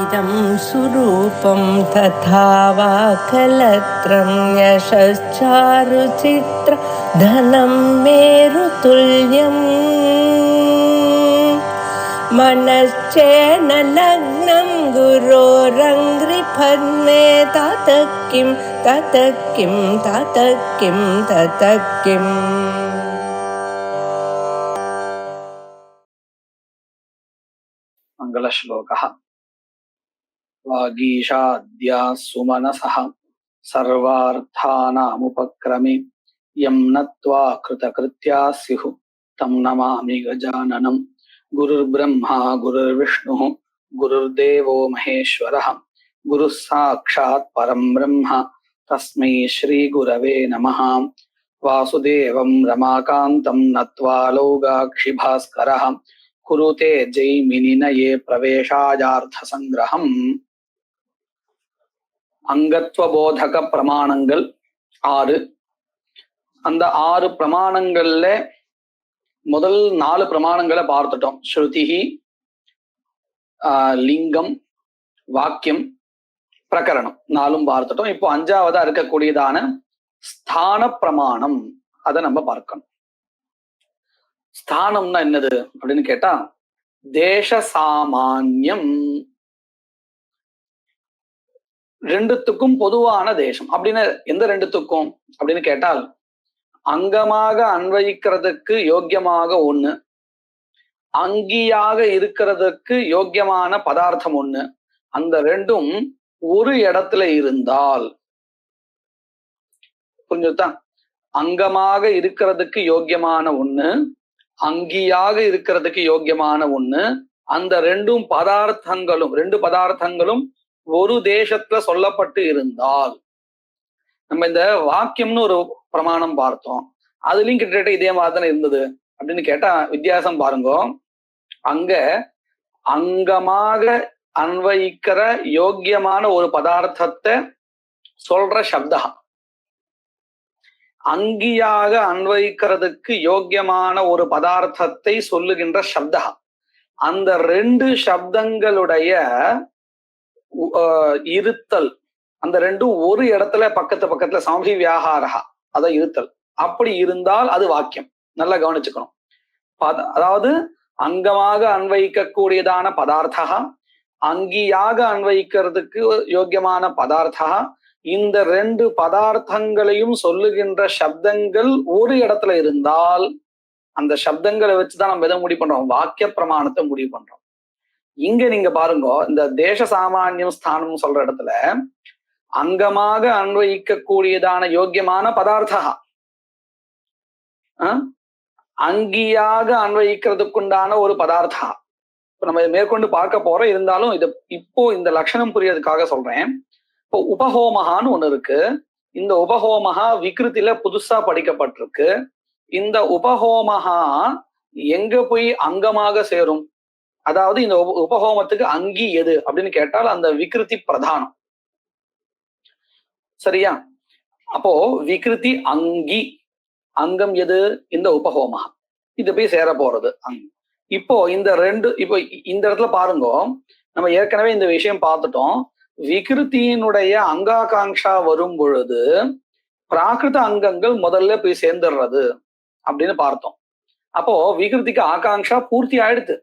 इदं सुरूपं तथा वा कलत्रं यशश्चारुचित्र धनं मेरुतुल्यम् मनश्चेन लग्नं गुरोरङ्घ्रिपद्मे ततः किं ततः किं ततः किं ततः किम् मंगलश्लोकः वागीशाद्या सुमनसः सर्वार्थानामुपक्रमे यं नत्वा कृतकृत्या स्युः तं नमामि गजाननं गुरुर्ब्रह्मा गुरुर्विष्णुः गुरुर्देवो महेश्वरः गुरुः साक्षात् परं ब्रह्म तस्मै श्रीगुरवे नमः। वासुदेवं रमाकान्तं नत्वा लोगाक्षिभास्करः कुरुते जैमिनिनये प्रवेशायार्थसंग्रहम्. அங்கத்வபோதக பிரமாணங்கள் 6. அந்த 6 பிரமாணங்கள்ல முதல் 4 பிரமாணங்களை பார்த்துட்டோம். ஸ்ருதிஹி, லிங்கம், வாக்கியம், பிரகரணம் 4ம் பார்த்துட்டோம். இப்போ 5ஆவதா இருக்கக்கூடியதான ஸ்தான பிரமாணம், அதை நம்ம பார்க்கணும். ஸ்தானம்னா என்னது அப்படின்னு கேட்டா தேச சாமான்யம், ரெண்டுத்துக்கும் பொதுவான தேசம். அப்படின்னு எந்த ரெண்டுத்துக்கும் அப்படின்னு கேட்டால் அங்கமாக அன்வயிக்கிறதுக்கு யோக்கியமாக ஒண்ணு, அங்கியாக இருக்கிறதுக்கு யோக்கியமான பதார்த்தம் ஒண்ணு, அந்த ரெண்டும் ஒரு இடத்துல இருந்தால் புரிஞ்சுதான். அங்கமாக இருக்கிறதுக்கு யோக்கியமான ஒண்ணு, அங்கியாக இருக்கிறதுக்கு யோக்கியமான ஒண்ணு, அந்த ரெண்டு பதார்த்தங்களும் ஒரு தேசத்துல சொல்லப்பட்டு இருந்தால், நம்ம இந்த வாக்கியம்னு ஒரு பிரமாணம் பார்த்தோம், அதுலயும் கிட்டத்தட்ட இதே மாதிரி தானே இருந்தது. அப்படின்னு கேட்டா வித்தியாசம் பாருங்க. அங்க அங்கமாக அன்வயிக்கிற யோக்கியமான ஒரு பதார்த்தத்தை சொல்ற சப்தா, அங்கியாக அன்வயிக்கிறதுக்கு யோக்கியமான ஒரு பதார்த்தத்தை சொல்லுகின்ற சப்தா, அந்த 2 சப்தங்களுடைய இருத்தல், அந்த ரெண்டும் ஒரு இடத்துல பக்கத்துல சமபி வியாகாரா, அத இருத்தல், அப்படி இருந்தால் அது வாக்கியம். நல்லா கவனிச்சுக்கணும். அதாவது அங்கமாக அன்வயிக்கக்கூடியதான பதார்த்தா, அங்கியாக அன்வயிக்கிறதுக்கு யோக்கியமான பதார்த்தா, இந்த 2 பதார்த்தங்களையும் சொல்லுகின்ற சப்தங்கள் ஒரு இடத்துல இருந்தால் அந்த சப்தங்களை வச்சுதான் நம்ம எதை முடிவு பண்றோம்? வாக்கிய பிரமாணத்தை முடிவு பண்றோம். இங்க நீங்க பாருங்க, இந்த தேச சாமானியம் ஸ்தானம் சொல்ற இடத்துல அங்கமாக அன்வயிக்கக்கூடியதான யோக்கியமான பதார்த்தா, அங்கியாக அன்வயிக்கிறதுக்குண்டான ஒரு பதார்த்தா. நம்ம மேற்கொண்டு பார்க்க போறோம். இருந்தாலும் இது இப்போ இந்த லட்சணம் புரியறதுக்காக சொல்றேன். இப்போ உபஹோமகான்னு ஒண்ணு இருக்கு. இந்த உபஹோமகா விக்ருதில புதுசா படிக்கப்பட்டிருக்கு. இந்த உபஹோமகா எங்க போய் அங்கமாக சேரும்? அதாவது இந்த உபஹோமத்துக்கு அங்கி எது அப்படின்னு கேட்டால் அந்த விக்ருதி பிரதானம். சரியா? அப்போ விக்ருதி அங்கி, அங்கம் எது? இந்த உபஹோமகா. இது போய் சேர போறது இப்போ இந்த இடத்துல பாருங்க, நம்ம ஏற்கனவே இந்த விஷயம் பார்த்துட்டோம். விகிருத்தியினுடைய அங்காகாங்ஷா வரும் பொழுது பிராகிருத அங்கங்கள் முதல்ல போய் சேர்ந்துடுறது அப்படின்னு பார்த்தோம். அப்போ விகிருதிக்கு ஆகாங்ஷா பூர்த்தி ஆயிடுது.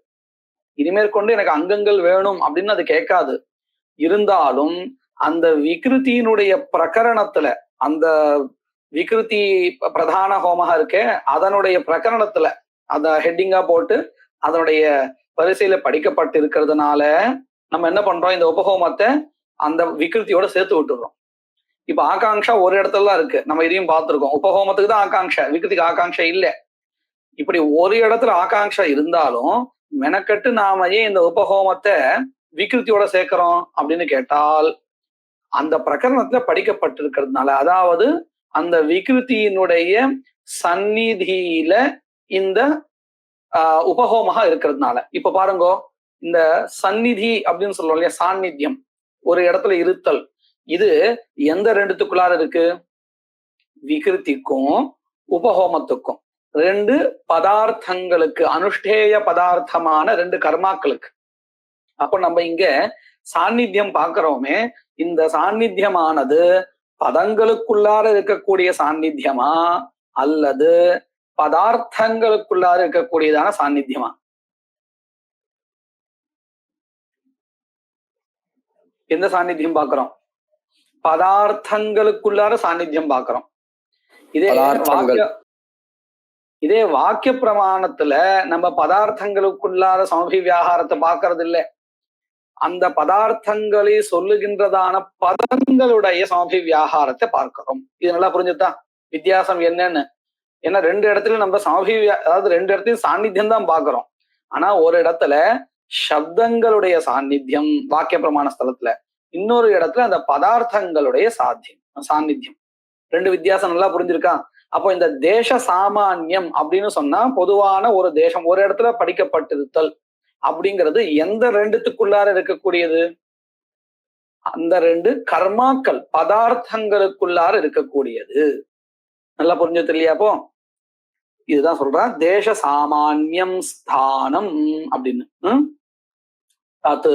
இனிமேற்கொண்டு எனக்கு அங்கங்கள் வேணும் அப்படின்னு அது கேட்காது. இருந்தாலும் அந்த விகிருத்தியினுடைய பிரகரணத்துல, அந்த விகிருதி பிரதான ஹோமகா இருக்கே, அதனுடைய பிரகரணத்துல அத ஹெட்டிங்கா போட்டு அதனுடைய வரிசையில படிக்கப்பட்டு இருக்கிறதுனால நம்ம என்ன பண்றோம்? இந்த உபஹோமத்தை அந்த விகிருத்தியோட சேர்த்து விட்டுறோம். இப்ப ஆகாங்ஷா ஒரு இடத்துல தான் இருக்கு. நம்ம இதையும் பார்த்திருக்கோம். உபஹோமத்துக்கு தான் ஆகாங்ஷா, விகிருதிக்கு ஆகாங்ஷா இல்லை. இப்படி ஒரு இடத்துல ஆகாங்ஷா இருந்தாலும் மெனக்கட்டு நாம ஏன் இந்த உபஹோமத்தை விகிருத்தியோட சேர்க்கிறோம் அப்படின்னு கேட்டால் அந்த பிரகரணத்துல படிக்கப்பட்டிருக்கிறதுனால, அதாவது அந்த விகிருத்தியினுடைய சந்நிதியில இந்த உபஹோமகா இருக்கிறதுனால. இப்ப பாருங்க, இந்த சந்நிதி அப்படின்னு சொல்றோம் இல்லையா, சாநித்தியம், ஒரு இடத்துல இருத்தல், இது எந்த ரெண்டுத்துக்குள்ளார இருக்கு? விகிருத்திக்கும் உபஹோமத்துக்கும், 2 பதார்த்தங்களுக்கு, அனுஷ்டேய பதார்த்தமான 2 கர்மாக்களுக்கு. அப்ப நம்ம இங்க சாநித்தியம் பார்க்கிறோமே, இந்த சாநித்தியமானது பதங்களுக்குள்ளார இருக்கக்கூடிய சாநித்தியமா அல்லது பதார்த்தங்களுக்குள்ளார இருக்கக்கூடியதான சாநித்தியமா? எந்த சாநித்தியம் பார்க்கிறோம்? பதார்த்தங்களுக்குள்ளார சாநித்தியம் பார்க்கிறோம். இதே வாக்கிய பிரமாணத்துல நம்ம பதார்த்தங்களுக்குள்ளார சமபி வியாகாரத்தை பார்க்கறது இல்லை. அந்த பதார்த்தங்களை சொல்லுகின்றதான பதங்களுடைய சமபி வியாகாரத்தை பார்க்கிறோம். இது நல்லா புரிஞ்சுதா வித்தியாசம் என்னன்னு? ஏன்னா ரெண்டு இடத்துல நம்ம சமபி அதாவது ரெண்டு இடத்துலயும் சாநித்தியம் தான் பார்க்கிறோம். ஆனா ஒரு இடத்துல சப்தங்களுடைய சாநித்தியம் வாக்கிய பிரமாண ஸ்தலத்துல, இன்னொரு இடத்துல அந்த பதார்த்தங்களுடைய சாநித்தியம். ரெண்டு வித்தியாசம் நல்லா புரிஞ்சிருக்கா? அப்போ இந்த தேச சாமானியம் அப்படின்னு சொன்னா பொதுவான ஒரு தேசம், ஒரு இடத்துல படிக்கப்பட்டிருத்தல் அப்படிங்கிறது எந்த ரெண்டுத்துக்குள்ளார இருக்கக்கூடியது? அந்த ரெண்டு கர்மாக்கள் பதார்த்தங்களுக்குள்ளார இருக்கக்கூடியது. நல்லா புரிஞ்சது இல்லையா? அப்போ இதுதான் சொல்றான் தேச சாமானியம் ஸ்தானம் அப்படின்னு. அது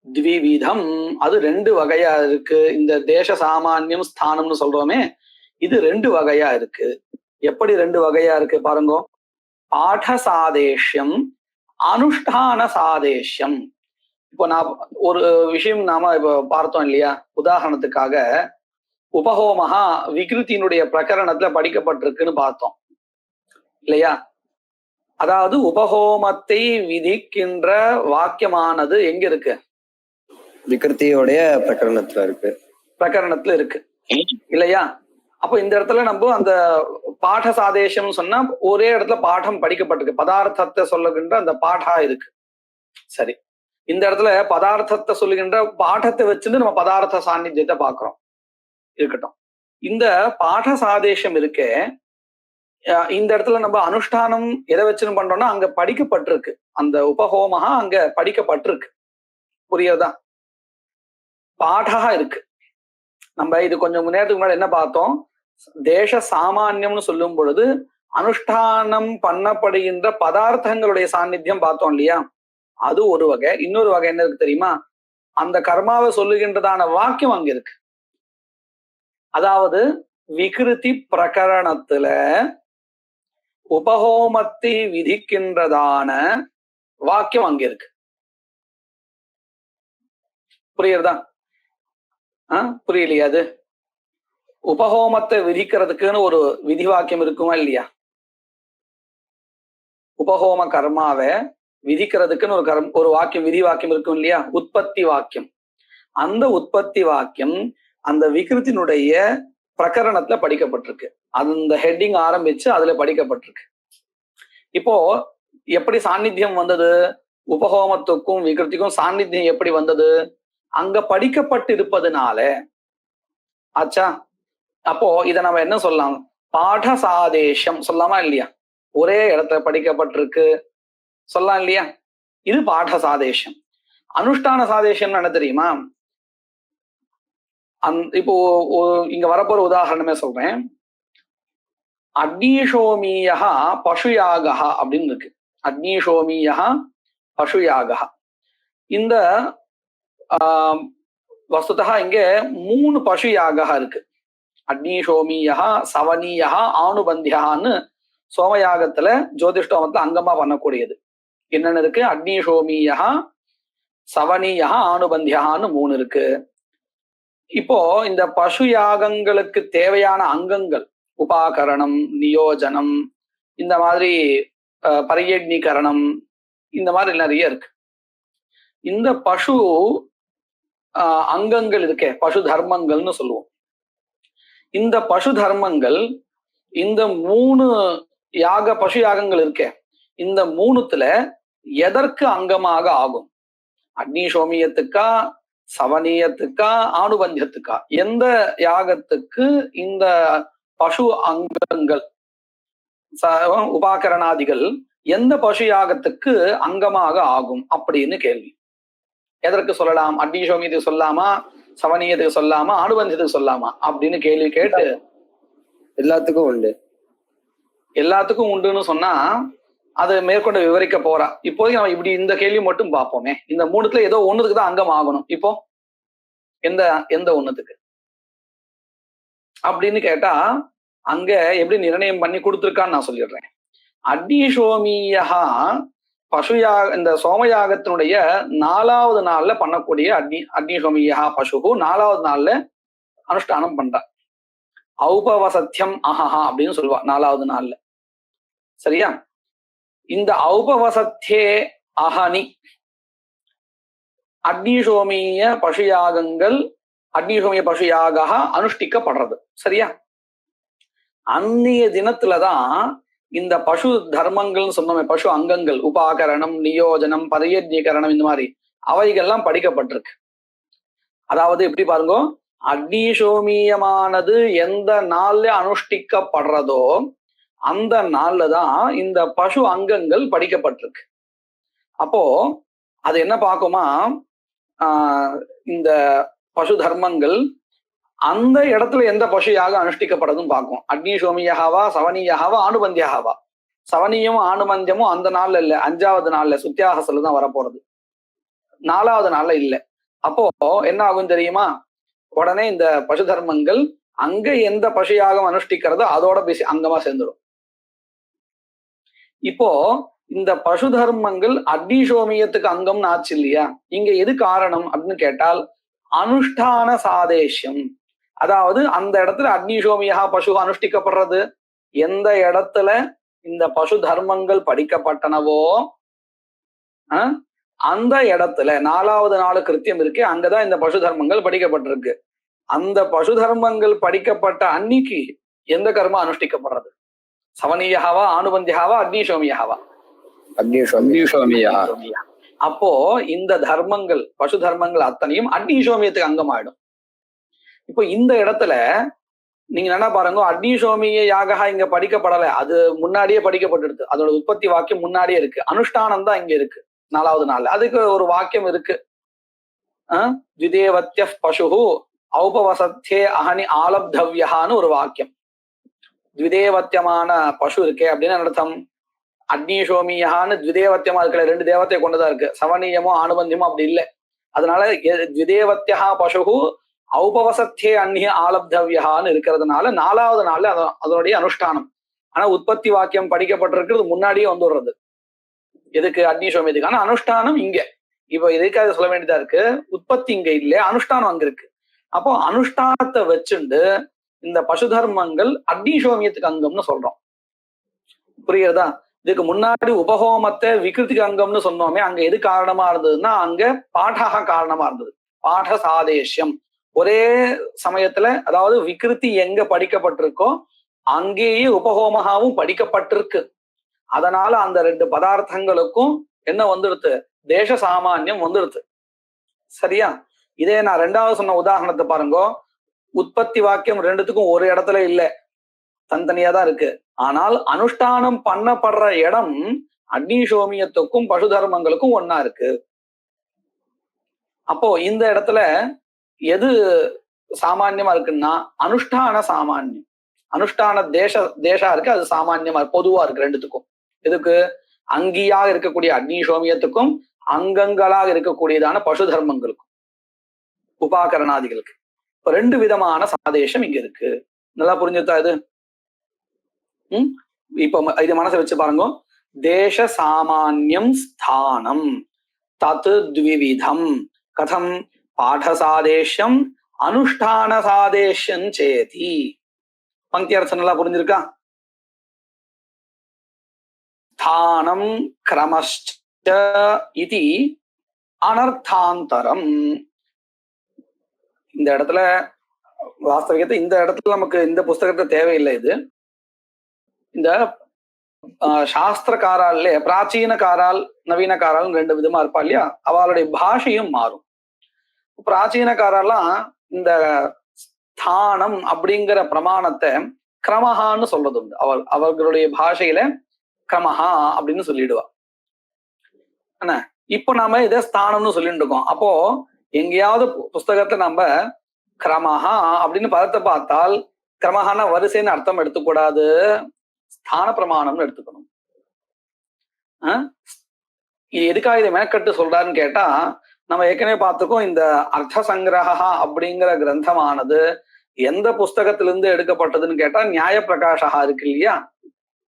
த்விவிதம், அது ரெண்டு வகையா இருக்கு. இந்த தேச சாமானியம் ஸ்தானம்னு சொல்றோமே, இது ரெண்டு வகையா இருக்கு. எப்படி ரெண்டு வகையா இருக்கு பாருங்க. பாட சாதேஷ்யம், அனுஷ்டான சாதேஷ்யம். இப்போ நான் ஒரு விஷயம் நாம இப்போ பார்த்தோம் இல்லையா? உதாரணத்துக்காக உபஹோமஹா விகிருத்தியினுடைய பிரகரணத்துல படிக்கப்பட்டிருக்குன்னு பார்த்தோம் இல்லையா? அதாவது உபஹோமத்தை விதிக்கின்ற வாக்கியமானது எங்க இருக்கு? விகிருத்தியோடைய பிரகரணத்துல இருக்கு இல்லையா? அப்போ இந்த இடத்துல நம்ம அந்த பாட சாதேசம் சொன்னா ஒரே இடத்துல பாடம் படிக்கப்பட்டிருக்கு, பதார்த்தத்தை சொல்லுகின்ற அந்த பாடா இருக்கு. சரி, இந்த இடத்துல பதார்த்தத்தை சொல்லுகின்ற பாடத்தை வச்சுட்டு நம்ம பதார்த்த சாநித்தியத்தை பார்க்கிறோம். இருக்கட்டும். இந்த பாட சாதேசம் இருக்கே, இந்த இடத்துல நம்ம அனுஷ்டானம் எதை வச்சுன்னு பண்றோம்னா அங்க படிக்கப்பட்டிருக்கு, அந்த உபஹோமஹா அங்க படிக்கப்பட்டிருக்கு. புரியுதா? பாடா இருக்கு. நம்ம இது கொஞ்சம் நேரத்துக்கு முன்னாடி என்ன பார்த்தோம்? தேச சாமானியம்னு சொல்லும் பொழுது அனுஷ்டானம் பண்ணப்படுகின்ற பதார்த்தங்களுடைய சாநித்தியம் பார்த்தோம் இல்லையா? அது ஒரு வகை. இன்னொரு வகை என்ன இருக்கு தெரியுமா? அந்த கர்மாவை சொல்லுகின்றதான வாக்கியம் அங்க இருக்கு. அதாவது விகிருதி பிரகரணத்துல உபஹோமத்தை விதிக்கின்றதான வாக்கியம் அங்க இருக்கு. புரியுறதா? புரியலையா? அது உபஹோமத்தை விதிக்கிறதுக்குன்னு ஒரு விதி வாக்கியம் இருக்குமா இல்லையா? உபஹோம கர்மாவை விதிக்கிறதுக்குன்னு ஒரு வாக்கியம், விதி வாக்கியம் இருக்கும் இல்லையா? உற்பத்தி வாக்கியம். அந்த உற்பத்தி வாக்கியம் அந்த விகிருத்தினுடைய பிரகரணத்துல படிக்கப்பட்டிருக்கு. அந்த ஹெட்டிங் ஆரம்பிச்சு அதுல படிக்கப்பட்டிருக்கு. இப்போ எப்படி சாநித்தியம் வந்தது? உபஹோமத்துக்கும் விகிருத்திக்கும் சாநித்தியம் எப்படி வந்தது? அங்க படிக்கப்பட்டு இருப்பதுனால ஆச்சா. அப்போ இதை நம்ம என்ன சொல்லலாம்? பாட சாதேசம் சொல்லலாமா இல்லையா? ஒரே இடத்துல படிக்கப்பட்டிருக்கு சொல்லலாம் இல்லையா? இது பாட சாதேசம். அனுஷ்டான சாதேசம் என்ன தெரியுமா? இப்போ இங்க வரப்போற உதாரணமே சொல்றேன். அக்னிஷோமியா பசுயாகா அப்படின்னு இருக்கு. அக்னிஷோமியா பசுயாகா. இந்த வஸ்துதா இங்க 3 பசு யாகா இருக்கு. அக்னிஷோமியா, சவனியா, ஆணுபந்தியான்னு சோமயாகத்துல ஜோதிஷ்டோமத்துல அங்கமா பண்ணக்கூடியது என்னென்ன இருக்கு? அக்னிஷோமியா, சவனியா, ஆணுபந்தியான்னு 3 இருக்கு. இப்போ இந்த பசு யாகங்களுக்கு தேவையான அங்கங்கள் உபாகரணம், நியோஜனம், இந்த மாதிரி பரியக்னீகரணம், இந்த மாதிரி நிறைய இருக்கு. இந்த பசு அங்கங்கள் இருக்கே, பசு தர்மங்கள்னு சொல்லுவோம். இந்த பசு தர்மங்கள் இந்த 3 பசு யாகங்கள் இருக்கே, இந்த 3த்துல எதற்கு அங்கமாக ஆகும்? அக்னிஷோமியத்துக்கா, சவனியத்துக்கா, ஆணுபந்தியத்துக்கா? எந்த யாகத்துக்கு இந்த பசு அங்கங்கள் உபாகரணாதிகள் எந்த பசு யாகத்துக்கு அங்கமாக ஆகும் அப்படின்னு கேள்வி. எதற்கு சொல்லலாம்? அக்னிஷோமியத்துக்கு சொல்லாமா, சவனியத்துக்கு சொல்லாமா, ஆணுபந்தியத்துக்கு சொல்லாமா அப்படின்னு கேள்வி கேட்டு எல்லாத்துக்கும் உண்டு. எல்லாத்துக்கும் உண்டுன்னு சொன்னா அதை மேற்கொண்டு விவரிக்க போறா. இப்போதைக்கு நம்ம இப்படி இந்த கேள்வி மட்டும் பார்ப்போமே. இந்த மூணுத்துல ஏதோ ஒண்ணுத்துக்கு தான் அங்கம் ஆகணும். இப்போ எந்த எந்த ஒண்ணுத்துக்கு அப்படின்னு கேட்டா அங்க எப்படி நிர்ணயம் பண்ணி கொடுத்துருக்கான்னு நான் சொல்லிடுறேன். அக்னிசோமியா பசுயாக இந்த சோமயாகத்தினுடைய 4வது நாள்ல பண்ணக்கூடிய அக்னிசோமியா பசு 4வது நாள்ல அனுஷ்டானம் பண்றா. ஔபவசத்தியம் அஹஹா அப்படின்னு சொல்லுவா 4வது நாள்ல. சரியா? இந்த ஔபவசத்தே அஹனி அக்னிசோமிய பசுயாகங்கள் அக்னிசோமிய பசுயாக அனுஷ்டிக்கப்படுறது. சரியா? அந்நிய தினத்துலதான் இந்த பசு தர்மங்கள்னு சொன்னோமே, பசு அங்கங்கள், உபாகரணம், நியோஜனம், பரியஜீகரணம், இந்த மாதிரி அவைகள்லாம் படிக்கப்பட்டிருக்கு. அதாவது எப்படி பாருங்க, அக்னிசோமியமானது எந்த நாள்ல அனுஷ்டிக்கப்படுறதோ அந்த நாள்ல தான் இந்த பசு அங்கங்கள் படிக்கப்பட்டிருக்கு. அப்போ அது என்ன பார்க்குமா, இந்த பசு தர்மங்கள் அந்த இடத்துல எந்த பசுயாக அனுஷ்டிக்கப்படுறதுன்னு பார்க்கும். அக்னிசோமியாவா, சவனியாவா, ஆணுபந்தியாவா. சவனியும் ஆணுபந்தியமும் அந்த நாள்ல இல்ல, 5வது நாள்ல சுத்தியாகத்துல தான் வரப்போறது, 4வது நாள்ல இல்ல. அப்போ என்ன ஆகும் தெரியுமா, உடனே இந்த பசு தர்மங்கள் அங்க எந்த பசுயாகம் அனுஷ்டிக்கிறதோ அதோட பேசி அங்கமா சேர்ந்துடும். இப்போ இந்த பசு தர்மங்கள் அக்னிசோமியத்துக்கு அங்கம்னு ஆச்சு இல்லையா? இங்க எது காரணம் அப்படின்னு கேட்டால் அனுஷ்டான சாதேஷ்யம். அதாவது அந்த இடத்துல அக்னிசோமியா பசு அனுஷ்டிக்கப்படுறது எந்த இடத்துல இந்த பசு தர்மங்கள் படிக்கப்பட்டனவோ அந்த இடத்துல 4வது நாள் கிருத்தியம் இருக்கு, அங்கதான் இந்த பசு தர்மங்கள் படிக்கப்பட்டிருக்கு. அந்த பசு தர்மங்கள் படிக்கப்பட்ட அன்னைக்கு எந்த கர்மா அனுஷ்டிக்கப்படுறது? சவனியாவா, ஆணுபந்தியாவா, அக்னிசோமியாவா? அக்னிசோமியா. அப்போ இந்த தர்மங்கள் பசு தர்மங்கள் அத்தனையும் அக்னிசோமியத்துக்கு அங்கமாயிடும். இப்போ இந்த இடத்துல நீங்க என்ன பாருங்க, அக்னிசோமிய யாக இங்க படிக்கப்படலை, அது முன்னாடியே படிக்கப்பட்டு, அதோட உற்பத்தி வாக்கியம் முன்னாடியே இருக்கு. அனுஷ்டானம் தான் இங்க இருக்கு 4வது நாள்ல. அதுக்கு ஒரு வாக்கியம் இருக்கு, த்விதேவத்ய பசு ஔபவசத்தே அஹனி ஆலப்தவ்யான்னு ஒரு வாக்கியம். த்விதேவத்தியமான பசு இருக்கே அப்படின்னு அர்த்தம். அக்னிசோமியான்னு த்விதேவத்தியமா இருக்கல, 2 தேவத்தையை கொண்டுதான் இருக்கு. சவனீயமோ ஆணுபந்தியமோ அப்படி இல்லை. அதனால த்விதேவத்யா பசு ஔபவசத்தே அந்நிய ஆலப்தவ்யான்னு இருக்கிறதுனால 4வது நாள்ல அதனுடைய அனுஷ்டானம். ஆனா உற்பத்தி வாக்கியம் படிக்கப்பட்டிருக்கிறது முன்னாடியே வந்துடுறது. எதுக்கு? அக்னிசோமியத்துக்கு. ஆனா அனுஷ்டானம் இங்க. இப்போ எதுக்காக சொல்ல வேண்டியதா இருக்கு, உற்பத்தி இங்க இல்ல, அனுஷ்டானம் அங்க இருக்கு. அப்போ அனுஷ்டானத்தை வச்சுண்டு இந்த பசு தர்மங்கள் அக்னிசோமியத்துக்கு அங்கம்னு சொல்றோம். புரியுறதா? இதுக்கு முன்னாடி உபஹோமத்தை விகிருதிக்கு அங்கம்னு சொன்னோமே, அங்க எது காரணமா இருந்ததுன்னா அங்க பாடக காரணமா இருந்தது. பாட சாதேஷ்யம். ஒரே சமயத்துல, அதாவது விகிருதி எங்க படிக்கப்பட்டிருக்கோ அங்கேயே உபஹோமகாவும் படிக்கப்பட்டிருக்கு. அதனால அந்த 2 பதார்த்தங்களுக்கும் என்ன வந்துடுது? தேச சாமானியம் வந்துடுது. சரியா? இதே நான் 2வது சொன்ன உதாரணத்தை பாருங்க. உற்பத்தி வாக்கியம் 2த்துக்கும் ஒரு இடத்துல இல்லை, தனித்தனியா தான் இருக்கு. ஆனால் அனுஷ்டானம் பண்ணப்படுற இடம் அக்னிசோமியத்துக்கும் பசு தர்மங்களுக்கும் ஒன்னா இருக்கு. அப்போ இந்த இடத்துல எது சாமான்யமா இருக்குன்னா அனுஷ்டான சாமான்யம். அனுஷ்டான தேசா இருக்கு, அது சாமான்யமா பொதுவா இருக்கு 2த்துக்கும். இதுக்கு அங்கியாக இருக்கக்கூடிய அக்னிசோமியத்துக்கும் அங்கங்களாக இருக்கக்கூடியதான பசு தர்மங்களுக்கும் உபாகரணாதிகளுக்கு. இப்ப 2 விதமான சாதேசம் இங்க இருக்கு. நல்லா புரிஞ்சுதா இது? இப்ப இது மனசை வச்சு பாருங்க. தேச சாமான்யம் ஸ்தானம் தத் த்விவிதம் கதம் பாடசாதேஷ்யம் அனுஷ்டான சாதேஷ்யம் சேதி. பங்கி அர்த்தம் நல்லா புரிஞ்சிருக்கா? ஸ்தானம் கிரமஸ்ச இதி அனர்த்தாந்தரம். இந்த இடத்துல வாஸ்தவிகத்தை இந்த இடத்துல நமக்கு இந்த புஸ்தகத்தை தேவையில்லை. இது இந்த சாஸ்திரக்காரால பிராச்சீனக்காரால் நவீனக்காரால் 2 விதமா இருப்பா இல்லையா? அவளுடைய பாஷையும் மாறும். பிராச்சீனக்காரெல்லாம் இந்த ஸ்தானம் அப்படிங்கிற பிரமாணத்தை கிரமஹான்னு சொல்றது உண்டு. அவர்களுடைய பாஷையில கிரமஹா அப்படின்னு சொல்லிடுவா. என்ன, இப்போ நாம இதை ஸ்தானம்னு சொல்லிட்டு இருக்கோம். அப்போ எங்கேயாவது புஸ்தகத்தை நம்ம கிரமஹா அப்படின்னு பதத்தை பார்த்தால் கிரமஹான வரிசைன்னு அர்த்தம் எடுத்துக்கூடாது, ஸ்தான பிரமாணம்னு எடுத்துக்கணும். இது எதுக்காக இதை மெனக்கட்டு சொல்றாருன்னு கேட்டா, நம்ம ஏற்கனவே பார்த்துக்கோம், இந்த அர்த்த சங்கிரகா அப்படிங்கிற கிரந்தமானது எந்த புஸ்தகத்திலிருந்து எடுக்கப்பட்டதுன்னு கேட்டா, நியாய பிரகாஷா இருக்கு இல்லையா,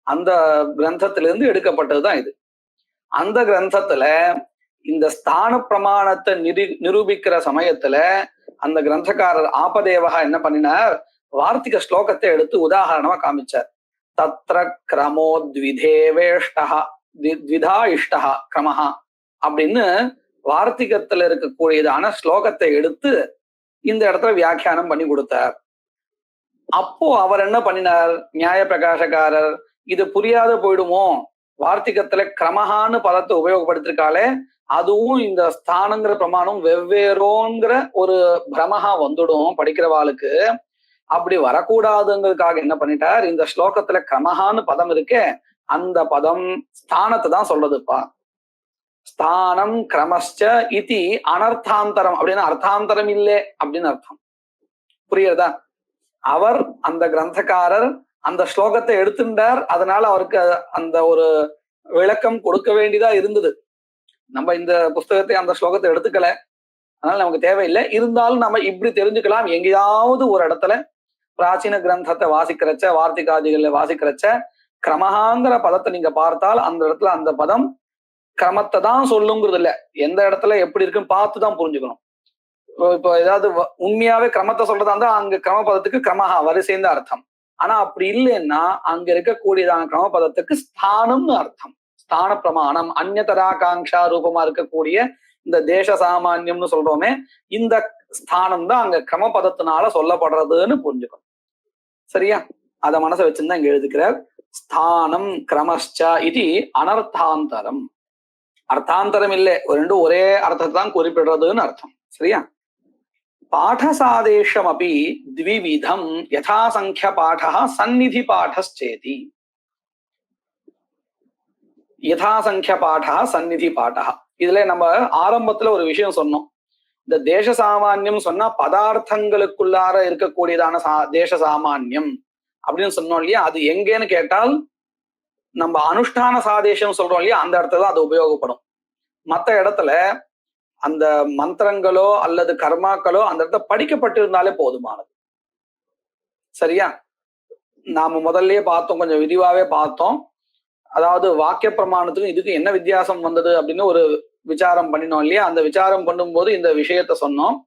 அந்த கிரந்தத்திலிருந்து எடுக்கப்பட்டதுதான் இது. அந்த கிரந்தத்துல இந்த ஸ்தான பிரமாணத்தை நிரூபிக்கிற சமயத்துல அந்த கிரந்தக்காரர் ஆபதேவகா என்ன பண்ணினார், வார்த்திக ஸ்லோகத்தை எடுத்து உதாரணமா காமிச்சார். தத்ர கிரமோத்விதேவேஷ்டா த்விதா இஷ்டா கிரமஹா அப்படின்னு வார்த்திகத்துல இருக்கக்கூடியதான ஸ்லோகத்தை எடுத்து இந்த இடத்துல வியாக்கியானம் பண்ணி கொடுத்தார். அப்போ அவர் என்ன பண்ணினார், நியாய பிரகாசக்காரர், இது புரியாத போயிடுமோ, வார்த்திகத்துல கிரமஹான்னு பதத்தை உபயோகப்படுத்திருக்காளே, அதுவும் இந்த ஸ்தானங்கிற பிரமாணம் வெவ்வேறோங்கிற ஒரு பிரமஹா வந்துடும் படிக்கிறவாளுக்கு, அப்படி வரக்கூடாதுங்கிறதுக்காக என்ன பண்ணிட்டார், இந்த ஸ்லோகத்துல கிரமஹான்னு பதம் இருக்கே, அந்த பதம் ஸ்தானத்தை தான் சொல்றதுப்பா. ஸ்தானம் கிரமஸ்ச இதி அனர்த்தாந்தரம் அப்படின்னு அர்த்தாந்தரம் இல்லை அப்படின்னு அர்த்தம். புரியுறதா? அவர் அந்த கிரந்தக்காரர் அந்த ஸ்லோகத்தை எடுத்துட்டார், அதனால அவருக்கு அந்த ஒரு விளக்கம் கொடுக்க வேண்டியதா இருந்தது. நம்ம இந்த புஸ்தகத்தை அந்த ஸ்லோகத்தை எடுத்துக்கல, அதனால நமக்கு தேவையில்லை. இருந்தாலும் நம்ம இப்படி தெரிஞ்சுக்கலாம், எங்கேயாவது ஒரு இடத்துல பிராச்சீன கிரந்தத்தை வாசிக்கிறச்ச, வார்த்திகாதிகளை வாசிக்கிறச்ச கிரமஹாங்கிற பதத்தை நீங்க பார்த்தால் அந்த இடத்துல அந்த பதம் கிரமத்தை தான் சொல்லுங்கிறது இல்ல, எந்த இடத்துல எப்படி இருக்குன்னு பார்த்துதான் புரிஞ்சுக்கணும். இப்போ ஏதாவது உண்மையாவே கிரமத்தை சொல்றதா இருந்தா அங்க கிரம பதத்துக்கு கிரமஹா வரிசைந்த அர்த்தம். ஆனா அப்படி இல்லைன்னா அங்க இருக்கக்கூடியதான கிரம பதத்துக்கு ஸ்தானம்னு அர்த்தம். ஸ்தான பிரமாணம் அந்நியதராகாங்ஷா ரூபமா இருக்கக்கூடிய இந்த தேச சாமானியம்னு சொல்றோமே, இந்த ஸ்தானம் தான் அங்க கிரம பதத்தினால சொல்லப்படுறதுன்னு புரிஞ்சுக்கணும். சரியா? அத மனசை வச்சுதான் இங்க எழுதுக்கிறார். ஸ்தானம் கிரமஸ்ச இது அனர்த்தாந்தரம். அர்த்தாந்தரம் இல்லை, ரெண்டு ஒரே அர்த்தத்தை தான் குறிப்பிடுறதுன்னு அர்த்தம். சரியா? பாடசாதேஷம் அப்படி த்விவிதம் யதாசங்கிய பாடா சந்நிதி பாடச்சேதி. யதாசங்கிய பாடா சந்நிதி பாடா. இதுல நம்ம ஆரம்பத்துல ஒரு விஷயம் சொன்னோம், இந்த தேச சாமானியம் சொன்னா பதார்த்தங்களுக்குள்ளார இருக்கக்கூடியதான தேச சாமானியம் அப்படின்னு சொன்னோம் இல்லையா, அது எங்கேன்னு கேட்டால் நம்ம அனுஷ்டான சாதேசம் சொல்றோம் இல்லையா, அந்த இடத்துல அது உபயோகப்படும். மற்ற இடத்துல அந்த மந்திரங்களோ அல்லது கர்மாக்களோ அந்த இடத்துல படிக்கப்பட்டிருந்தாலே போதுமானது. சரியா? நாம முதல்லயே பார்த்தோம், கொஞ்சம் விரிவாவே பார்த்தோம். அதாவது வாக்கிய பிரமாணத்துக்கும் இதுக்கு என்ன வித்தியாசம் வந்தது அப்படின்னு ஒரு விசாரம் பண்ணினோம் இல்லையா. அந்த விசாரம் பண்ணும்போது இந்த விஷயத்த சொன்னோம்.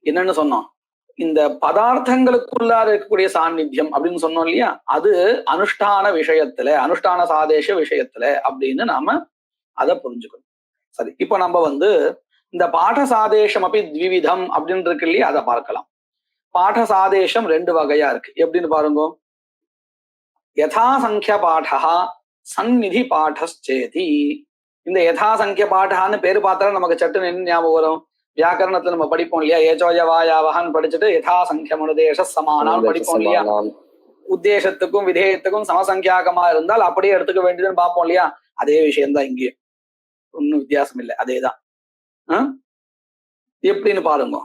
என்னன்னு சொன்னோம், இந்த பதார்த்தங்களுக்குள்ளார இருக்கக்கூடிய சாநித்தியம் அப்படின்னு சொன்னோம் இல்லையா, அது அனுஷ்டான விஷயத்துல, அனுஷ்டான சாதேச விஷயத்துல அப்படின்னு நாம அதை புரிஞ்சுக்கணும். சரி, இப்ப நம்ம இந்த பாட சாதேசம் அப்படி த்விவிதம் அப்படின்னு இருக்கு இல்லையா, அதை பார்க்கலாம். பாட சாதேசம் ரெண்டு வகையா இருக்கு. எப்படின்னு பாருங்க. யதாசங்கிய பாடா சந்நிதி பாடச்சேதி. இந்த யதாசங்கிய பாடான்னு பேரு பார்த்தாலும் நமக்கு சட்டுன்னு என்ன ஞாபகம் வரும், வியாக்கரணத்துல நம்ம படிப்போம் இல்லையா, ஏச்சோயவாயாவகான்னு படிச்சுட்டு யதாசங்கிய முனுதேச சமானான்னு படிப்போம் இல்லையா. உத்தேசத்துக்கும் விதேயத்துக்கும் சமசங்கியாகமா இருந்தால் அப்படியே எடுத்துக்க வேண்டியதுன்னு பார்ப்போம் இல்லையா. அதே விஷயம்தான் இங்கேயும், ஒன்னும் வித்தியாசம் இல்லை, அதேதான். எப்படின்னு பாருங்க.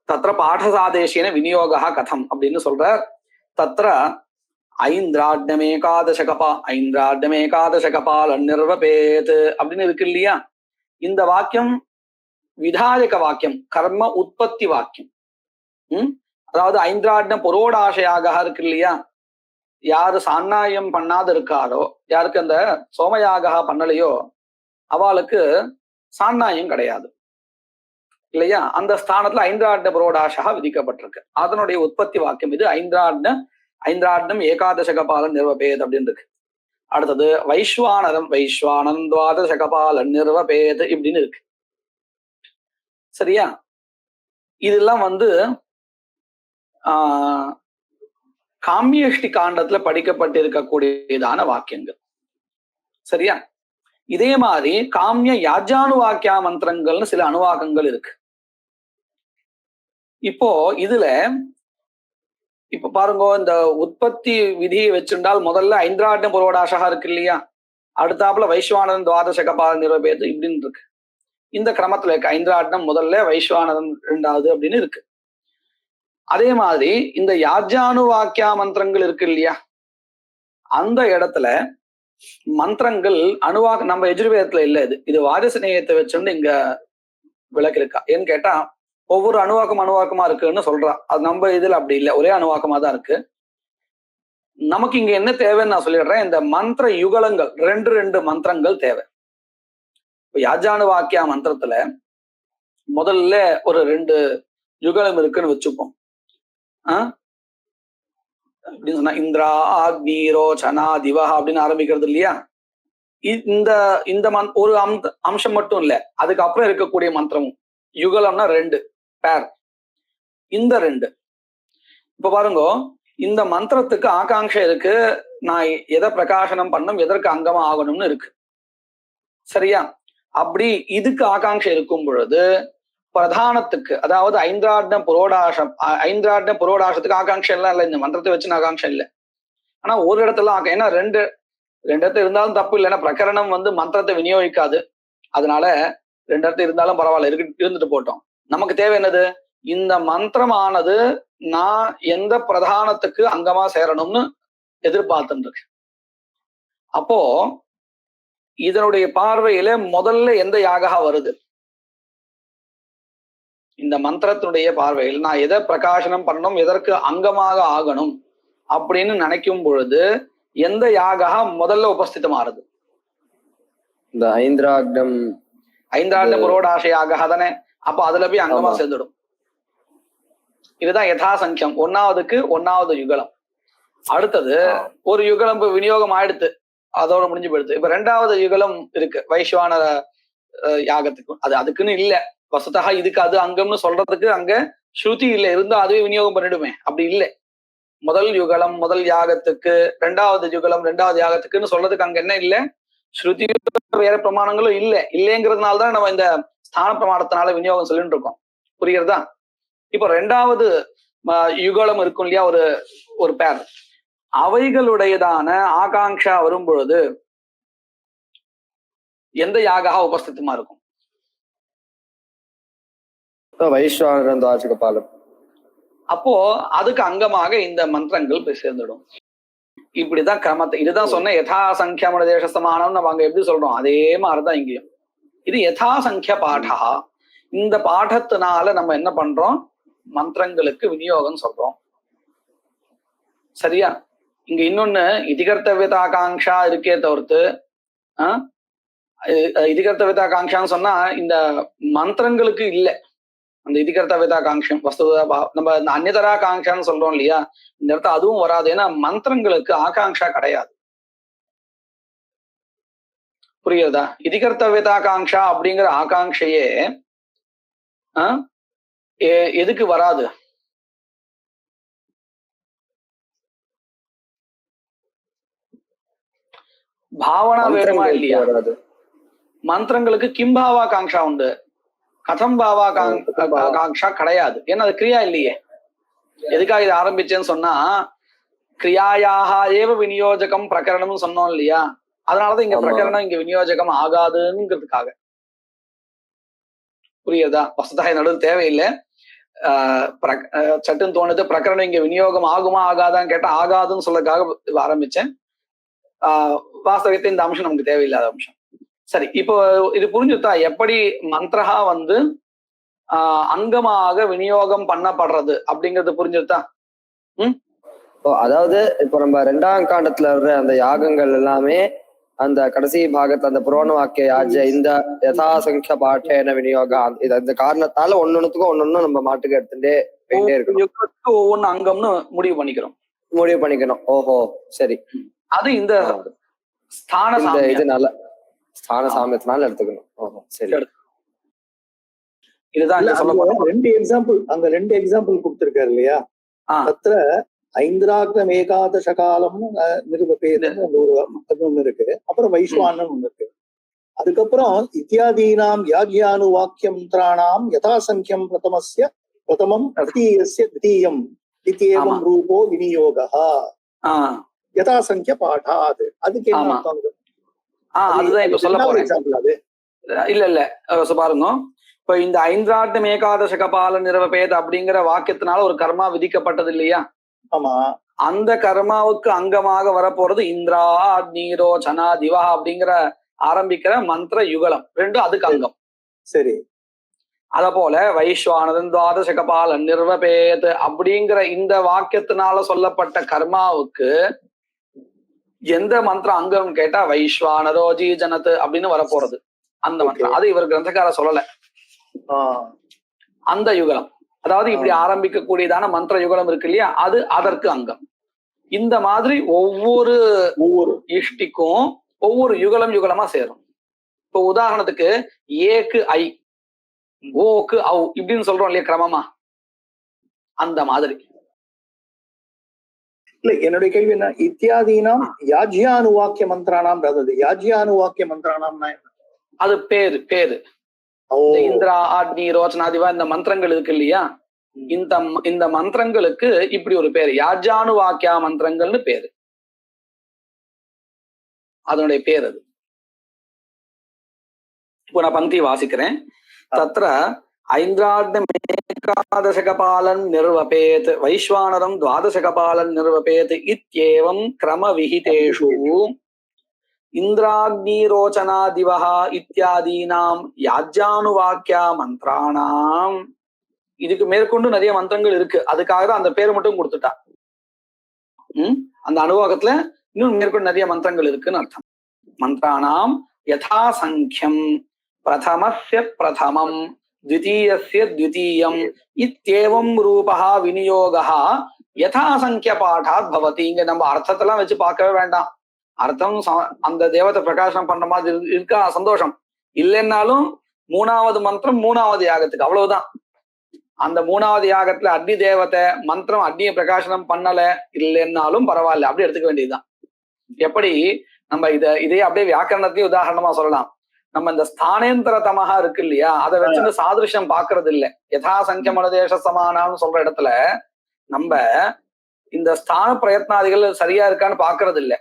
தத்திர பாடசாதேசேன விநியோகா கதம் அப்படின்னு சொல்ற. தத்திர ஐந்திராட்யமேகாதசகபால் அந்நிர்வபேத் அப்படின்னு இருக்கு இல்லையா. இந்த வாக்கியம் விதாயக வாக்கியம், கர்ம உற்பத்தி வாக்கியம். அதாவது ஐந்திராட்டம் புரோடாசையாக இருக்கு இல்லையா, யாரு சான்னாயம் பண்ணாத இருக்காரோ, யாருக்கு அந்த சோமயாக பண்ணலையோ அவளுக்கு சான்னாயம் கிடையாது இல்லையா. அந்த ஸ்தானத்துல ஐந்திராட்ட புரோடாசா விதிக்கப்பட்டிருக்கு. அதனுடைய உற்பத்தி வாக்கியம் இது. ஐந்திராட்டம் ஏகாதசகபாலன் நிர்வபேத் அப்படின்னு இருக்கு. அடுத்தது வைஸ்வானரம் வைஸ்வானன் துவாதசகபாலன் நிர்வபேத் இப்படின்னு இருக்கு. சரியா? இதெல்லாம் காமியஷ்டி காண்டத்துல படிக்கப்பட்டிருக்கக்கூடியதான வாக்கியங்கள். சரியா? இதே மாதிரி காமிய யாஜானு வாக்கியா மந்திரங்கள்னு சில அணுவாக்கங்கள் இருக்கு. இப்போ இதுல இப்ப பாருங்க, இந்த உற்பத்தி விதியை வச்சிருந்தால் முதல்ல ஐந்திராட்டம் புரோடாசகா இருக்கு இல்லையா, அடுத்தாப்புல வைஸ்வானரன் துவாதசகபாலன் நிர்வபேத் இப்படின்னு இருக்கு. இந்த கிரமத்துல இருக்கு. ஐந்திராட்டம் முதல்ல, வைஸ்வானரன் ரெண்டாவது அப்படின்னு இருக்கு. அதே மாதிரி இந்த யாஜானு வாக்கியா மந்திரங்கள் இருக்கு இல்லையா, அந்த இடத்துல மந்திரங்கள் அணுவாக நம்ம எஜுர்வேதத்துல இல்ல, இது வாரிசநேயத்தை வச்சுட்டு இங்க விளக்கு இருக்கா ஏன்னு கேட்டா ஒவ்வொரு அணுவாக்கமா இருக்குன்னு சொல்றா. அது நம்ம இதுல அப்படி இல்லை, ஒரே அணுவாக்கமா தான் இருக்கு. நமக்கு இங்க என்ன தேவைன்னு நான் சொல்லிடுறேன். இந்த மந்திர யுகலங்கள் ரெண்டு மந்திரங்கள் தேவை. இப்ப யாஜானு வாக்கியா மந்திரத்துல முதல்ல ஒரு 2 யுகலம் இருக்குன்னு வச்சுப்போம். அப்படின்னு சொன்னா இந்திரா ஆக்னீரோ சனா திவா அப்படின்னு ஆரம்பிக்கிறது இல்லையா. இந்த ஒரு அம்சம் மட்டும் இல்ல, அதுக்கப்புறம் இருக்கக்கூடிய மந்திரமும் யுகலம்னா 2 பேர். இந்த 2 இப்ப பாருங்க, இந்த மந்திரத்துக்கு ஆகாங்ஷை இருக்கு. நான் எதை பிரகாசனம் பண்ணும், எதற்கு அங்கமா ஆகணும்னு இருக்கு. சரியா? அப்படி இதுக்கு ஆகாங்ஷை இருக்கும் பொழுது பிரதானத்துக்கு, அதாவது ஐந்திராட்டம் புரோடாசத்துக்கு ஆகாங்ஷை எல்லாம் இல்லை. இந்த மந்திரத்தை வச்சு ஆகாங்ஷை இல்லை. ஆனா ஒரு இடத்துல ஏன்னா ரெண்டு இடத்துல இருந்தாலும் தப்பு இல்லை. ஏன்னா பிரகரணம் மந்திரத்தை விநியோகிக்காது. அதனால 2 இடத்துல இருந்தாலும் பரவாயில்ல, இருந்துட்டு போட்டோம். நமக்கு தேவை என்னது, இந்த மந்திரமானது நான் எந்த பிரதானத்துக்கு அங்கமா சேரணும்னு எதிர்பார்த்துட்டு இருக்கு. அப்போ இதனுடைய பார்வையில முதல்ல எந்த யாகா வருது, இந்த மந்திரத்தினுடைய பார்வையில் நான் எதை பிரகாசனம் பண்ணணும், எதற்கு அங்கமாக ஆகணும் அப்படின்னு நினைக்கும் பொழுது எந்த யாகா முதல்ல உபஸ்திதமாறுது? இந்த ஐந்திராட்டம் புரோடாச யாகா தானே. அப்ப அதுல போய் அங்கமா சேர்ந்துடும். இதுதான் யதாசங்கியம். 1வது 1வது யுகலம். அடுத்தது ஒரு யுகலம் விநியோகம் ஆயிடுத்து, அதோட முடிஞ்சு போயிடுது. இப்ப 2வது யுகலம் இருக்கு வைஸ்வானர யாகத்துக்கு. அதுக்குன்னு இல்ல, வசதா இதுக்கு அது அங்கம்னு சொல்றதுக்கு அங்க ஸ்ருதி இல்லை, இருந்தா அதுவே விநியோகம் பண்ணிடுமே. அப்படி இல்லை. முதல் யுகலம் முதல் யாகத்துக்கு, 2வது யுகலம் 2வது யாகத்துக்குன்னு சொல்றதுக்கு அங்க என்ன இல்லை, ஸ்ருதி வேற பிரமாணங்களும் இல்லைங்கிறதுனாலதான் நம்ம இந்த ஸ்தான பிரமாணத்தினால விநியோகம் சொல்லிட்டு இருக்கோம். புரியுறதா? இப்ப 2வது யுகலம் இருக்கும் இல்லையா, ஒரு பேர், அவைகளுடையதான ஆகாங்ஷா வரும் பொழுது எந்த யாகா உபஸ்திதமா இருக்கும்? வைஸ்வானரன் தார்ஷகபாலம். அப்போ அதுக்கு அங்கமாக இந்த மந்திரங்கள் போய் சேர்ந்துடும். இப்படிதான் கிரமத்தை, இதுதான் சொன்ன யதாசங்கியமன தேச சமானம் நம்ம அங்க எப்படி சொல்றோம், அதே மாதிரிதான் இங்கேயும். இது யதாசங்கிய பாடா. இந்த பாடத்தினால நம்ம என்ன பண்றோம், மந்திரங்களுக்கு விநியோகம் சொல்றோம். சரியா? இங்க இன்னொன்னு இதிகர்த்தவியதாகாங்ஷா இருக்கே தவிர்த்து, இதிகர்த்தவியதாகாங்ஷான்னு சொன்னா இந்த மந்திரங்களுக்கு இல்லை அந்த இதிகர்த்தவியதாகாங்ஷம். வஸ்துதா நம்ம இந்த அந்நியதராகாங்ஷான்னு சொல்றோம் இல்லையா, இந்த இடத்துல அதுவும் வராது. ஏன்னா மந்திரங்களுக்கு ஆகாங்ஷா கிடையாது. புரியுதா? இதிகர்த்தவியதாகாங்ஷா அப்படிங்கிற ஆகாங்ஷையே எதுக்கு வராது? பாவனா வேணுமா இல்லையா? மந்திரங்களுக்கு கிம்பாவா காங்ஷா உண்டு, கதம் பாவா காங்ஷா கிடையாது. ஏன்னா அது கிரியா இல்லையே. எதுக்காக இது ஆரம்பிச்சேன்னு சொன்னா, கிரியாயாக ஏவ விநியோஜகம் பிரகரணம்னு சொன்னோம் இல்லையா, அதனாலதான் இங்க பிரகரணம் இங்க விநியோஜகம் ஆகாதுங்கிறதுக்காக. புரியுதா? வசதாக நடுவு தேவையில்லை. சட்டுன்னு தோணுது பிரகரணம் இங்க விநியோகம் ஆகுமா ஆகாதான்னு கேட்டா ஆகாதுன்னு சொல்லதுக்காக ஆரம்பிச்சேன். வாஸ்தவத்தை இந்த அம்சம் நமக்கு தேவையில்லாத அம்சம். சரி, இப்போ இது புரிஞ்சுட்டா எப்படி மந்திரஹா அங்கமாக விநியோகம் பண்ணப்படுறது அப்படிங்கிறது புரிஞ்சுட்டா? அதாவது இப்போ நம்ம 2ஆம் காண்டத்துல வர்ற அந்த யாகங்கள் எல்லாமே அந்த கடைசி பாகத்துல அந்த புரோண வாக்கிய யாஜ இந்த யதாசங்கிய பாட்டேன விநியோகம், இந்த காரணத்தால ஒன்னொன்னுக்கும் ஒன்னொன்னு நம்ம மாட்டுக்கு எடுத்துட்டே இருக்கணும். ஒவ்வொன்னு அங்கம்னு முடிவு பண்ணிக்கணும். ஓஹோ, சரி. அது இந்த இதனால ஸ்தான சாமியத்தினால எடுத்துக்கணும். ஓஹோ, சரி. இதுதான் ரெண்டு எக்ஸாம்பிள் கொடுத்திருக்காரு இல்லையா. அத்த ஐந்திராக்னம் ஏகாதச காலம் நிருபபேதம் ஒண்ணு இருக்கு, அப்புறம் வைஸ்வானம் ஒண்ணு இருக்கு. அதுக்கப்புறம் இத்தியாதீனாம் யாக்யானு வாக்கியம் மந்திராணாம் யதாசங்கியம் பிரதமம் த்விதீயம் இத்யேவம் ரூபோ விநியோகः யதாசங்கிய பாடாத். அதுக்கு என்ன அர்த்தம்? அதுதான் இப்ப சொல்ல போறேன். இல்ல பாருங்க, இப்ப இந்த ஐந்திராட்டம் ஏகாதச கபால நிரவபேத அப்படிங்கிற வாக்கியத்தினால ஒரு கர்மா விதிக்கப்பட்டது இல்லையா. ஆமா. அந்த கர்மாவுக்கு அங்கமாக வரப்போறது இந்திரா அக்னிரோச்சனா திவா அப்படிங்கிற ஆரம்பிக்கிற மந்திர யுகலம் ரெண்டும் அதுக்கு அங்கம். சரி. அத போல வைஸ்வானதன் துவாதசகபாலன் நிர்வபேத் அப்படிங்கிற இந்த வாக்கியத்தினால சொல்லப்பட்ட கர்மாவுக்கு எந்த மந்திரம் அங்கம் கேட்டா வைஸ்வானரோஜி ஜனத் அப்படின்னு வரப்போறது அந்த மந்திரம். அது இவர் கிரந்தக்கார சொல்லல. அந்த யுகலம், அதாவது இப்படி ஆரம்பிக்க கூடியதான மந்திர யுகலம் இருக்கு இல்லையா, அது அதற்கு அங்கம். இந்த மாதிரி ஒவ்வொரு இஷ்டிக்கும் ஒவ்வொரு யுகலமா சேரும். இப்போ உதாரணத்துக்கு ஏக்கு ஐ, ஓக்கு ஔ இப்படின்னு சொல்றோம் இல்லையா கிரமமா, அந்த மாதிரி. இல்ல, என்னுடைய கேள்வி என்ன, இத்தியாதீனாம் யாஜ்யானுவாக்கிய மந்திரானாம், அதாவது யாஜ்யானுவாக்கிய மந்திரானாம்னா அது பேரு பேரு இந்திரா அக்னி ரோச்சனாதிவா இந்த மந்திரங்கள் இருக்கு இல்லையா, இந்த மந்திரங்களுக்கு இப்படி ஒரு பேரு யாஜ்யானுவாக்கியா மந்திரங்கள்னு பேரு, அதனுடைய பேர் அது. இப்போ நான் பந்தி வாசிக்கிறேன். தத்ர ஐந்திராக்னமேகாதசகபாலன் நிர்வபேத் வைஸ்வானரம் துவாதசகபாலன் நிர்வபேத் இத்யேவம் கிரம விஹிதேஷு இந்திராக்னிரோச்சனா திவஹ இத்தியாதீனாம் யாஜ்யானுவாக்கியா மந்திராணாம். இதுக்கு மேற்கொண்டு நிறைய மந்திரங்கள் இருக்கு, அதுக்காக தான் அந்த பேர் மட்டும் கொடுத்துட்டா. அந்த அனுவாகத்துல இன்னும் மேற்கொண்டு நிறைய மந்திரங்கள் இருக்குன்னு அர்த்தம். மந்திராணாம் யதா சங்கியம் பிரதமஸ்ய பிரதமம் த்விதீயஸ்ய த்விதீயம் இத்யேவம் ரூபஹ விநியோகஹ யதா சங்கிய பாடாத் பவதி. இங்க நம்ம அர்த்தத்தெல்லாம் வச்சு பார்க்கவே வேண்டாம். அர்த்தம் அந்த தேவத்தை பிரகாசனம் பண்ற மாதிரி இருக்கா, சந்தோஷம். இல்லைன்னாலும் மூணாவது மந்திரம் மூணாவது யாகத்துக்கு அவ்வளவுதான். அந்த மூணாவது யாகத்துல அக்னி தேவத்தை மந்திரம் அக்னியை பிரகாசனம் பண்ணல இல்லைன்னாலும் பரவாயில்ல, அப்படி எடுத்துக்க வேண்டியதுதான். எப்படி நம்ம இதே அப்படியே வியாக்கரணத்தையும் உதாரணமா சொல்லலாம். நம்ம இந்த ஸ்தானேந்திர தமகா இருக்கு இல்லையா, அதை வச்சுட்டு சாதிருஷ்யம் பாக்குறது இல்லை. யதா சங்கியமன தேச சமானான்னு சொல்ற இடத்துல நம்ம இந்த ஸ்தான பிரயத்னாதிகள் சரியா இருக்கான்னு பாக்குறது இல்லை,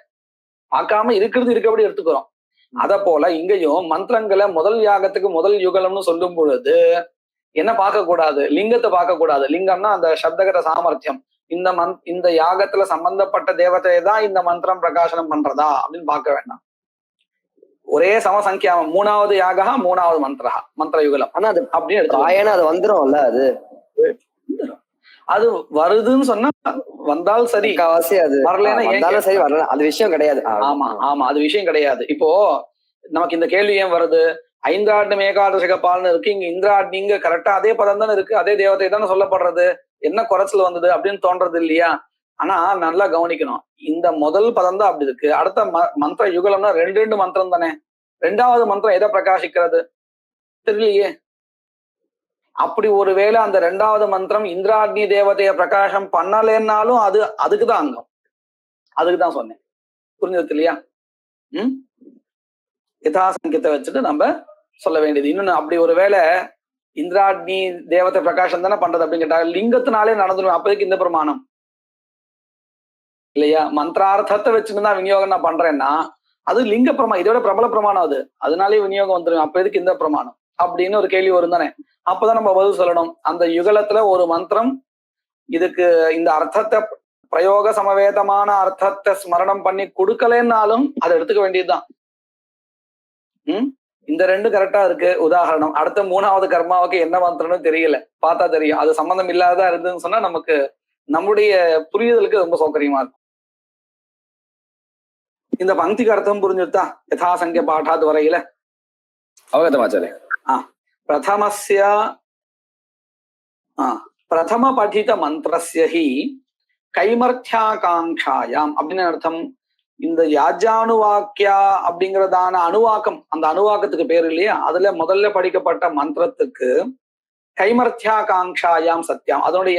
பார்க்காம இருக்கிறது இருக்கபடி எடுத்துக்கிறோம். அத போல இங்கேயும் மந்திரங்களை முதல் யாகத்துக்கு முதல் யுகலம்னு சொல்லும் பொழுது என்ன பார்க்க கூடாது, லிங்கத்தை பார்க்க கூடாது. லிங்கம்னா அந்த சப்தகர சாமர்த்தியம், இந்த யாகத்துல சம்பந்தப்பட்ட தேவதையை தான் இந்த மந்திரம் பிரகாசனம் பண்றதா அப்படின்னு பார்க்க வேண்டாம். ஒரே சமசங்கியா மூணாவது யாகா மூணாவது மந்திர யுகலம். ஆனா அது அப்படின்னு எடுத்து அது வந்துரும்ல, அது வருதுன்னு சொன்னா வந்தால் சரி, அது வரலன்னா சரி, வரல, அது விஷயம் கிடையாது. ஆமா ஆமா, அது விஷயம் கிடையாது. இப்போ நமக்கு இந்த கேள்வி ஏன் வருது, ஐந்தாண்டு ஏகாதசகபால்னு இருக்கு, இங்க இந்திராட்னிங்க கரெக்டா அதே பதம் தானே இருக்கு, அதே தேவதை தானே சொல்லப்படுறது, என்ன குறைச்சல் வந்தது அப்படின்னு தோன்றது இல்லையா? ஆனா நல்லா கவனிக்கணும், இந்த முதல் பதம் தான் அப்படி இருக்கு. அடுத்த மந்திர யுகலம்னா ரெண்டு மந்திரம் தானே, ரெண்டாவது மந்திரம் எதை பிரகாசிக்கிறது தெரியலையே. அப்படி ஒருவேளை அந்த ரெண்டாவது மந்திரம் இந்திராக்னி தேவதைய பிரகாசம் பண்ணலன்னாலும் அது அதுக்குதான் அங்கம், அதுக்குதான் சொன்னேன். புரிஞ்சது இல்லையா? யதாசங்கத்தை வச்சுட்டு நம்ம சொல்ல வேண்டியது. இன்னொன்னு, அப்படி ஒரு வேளை இந்திராக்னி தேவதை பிரகாசம் தானே பண்றது அப்படின்னு கேட்டாங்க, லிங்கத்தினாலே நடந்துடும். அப்போதைக்கு இந்த பிரமாணம் இல்லையா, மந்திரார்த்தத்தை வச்சுட்டு தான் விநியோகம் நான் பண்றேன்னா அது லிங்க பிரமாணம், இதோட பிரபல பிரமாணம் அது, அதனாலே விநியோகம் வந்துடும். அப்ப எதுக்கு இந்த பிரமாணம் அப்படின்னு ஒரு கேள்வி வரும் தானே. அப்பதான் நம்ம பதில் சொல்லணும். அந்த யுகலத்துல ஒரு மந்திரம் இதுக்கு இந்த அர்த்தத்தை பிரயோக சமவேதமான அர்த்தத்தை ஸ்மரணம் பண்ணி கொடுக்கலன்னாலும் அதை எடுத்துக்க வேண்டியதுதான். இந்த ரெண்டு கரெக்டா இருக்கு. உதாரணம், அடுத்த மூணாவது கர்மாவுக்கு என்ன மந்திரம்னு தெரியல, பார்த்தா தெரியும். அது சம்பந்தம் இல்லாததா இருந்ததுன்னு சொன்னா நமக்கு நம்முடைய புரியுதலுக்கு ரொம்ப சௌகரியமா இருக்கும். இந்த பங்கிக்கு அர்த்தம் புரிஞ்சுட்டா யதாசங்கிய பாடாத் வரையில அவகதமாச்சாரே. பிரதமஸ்ய பிரதம படித மந்திரஸ்ய ஹி கைமர்த்தியாகாங்காயாம் அப்படின்னு அர்த்தம். இந்த யாஜ்யானுவாக்கியா அப்படிங்கிறதான அணுவாக்கம், அந்த அணுவாக்கத்துக்கு பேர் இல்லையா, அதுல முதல்ல படிக்கப்பட்ட மந்திரத்துக்கு கைமர்த்தியாகாங்காயாம் சத்தியம், அதனுடைய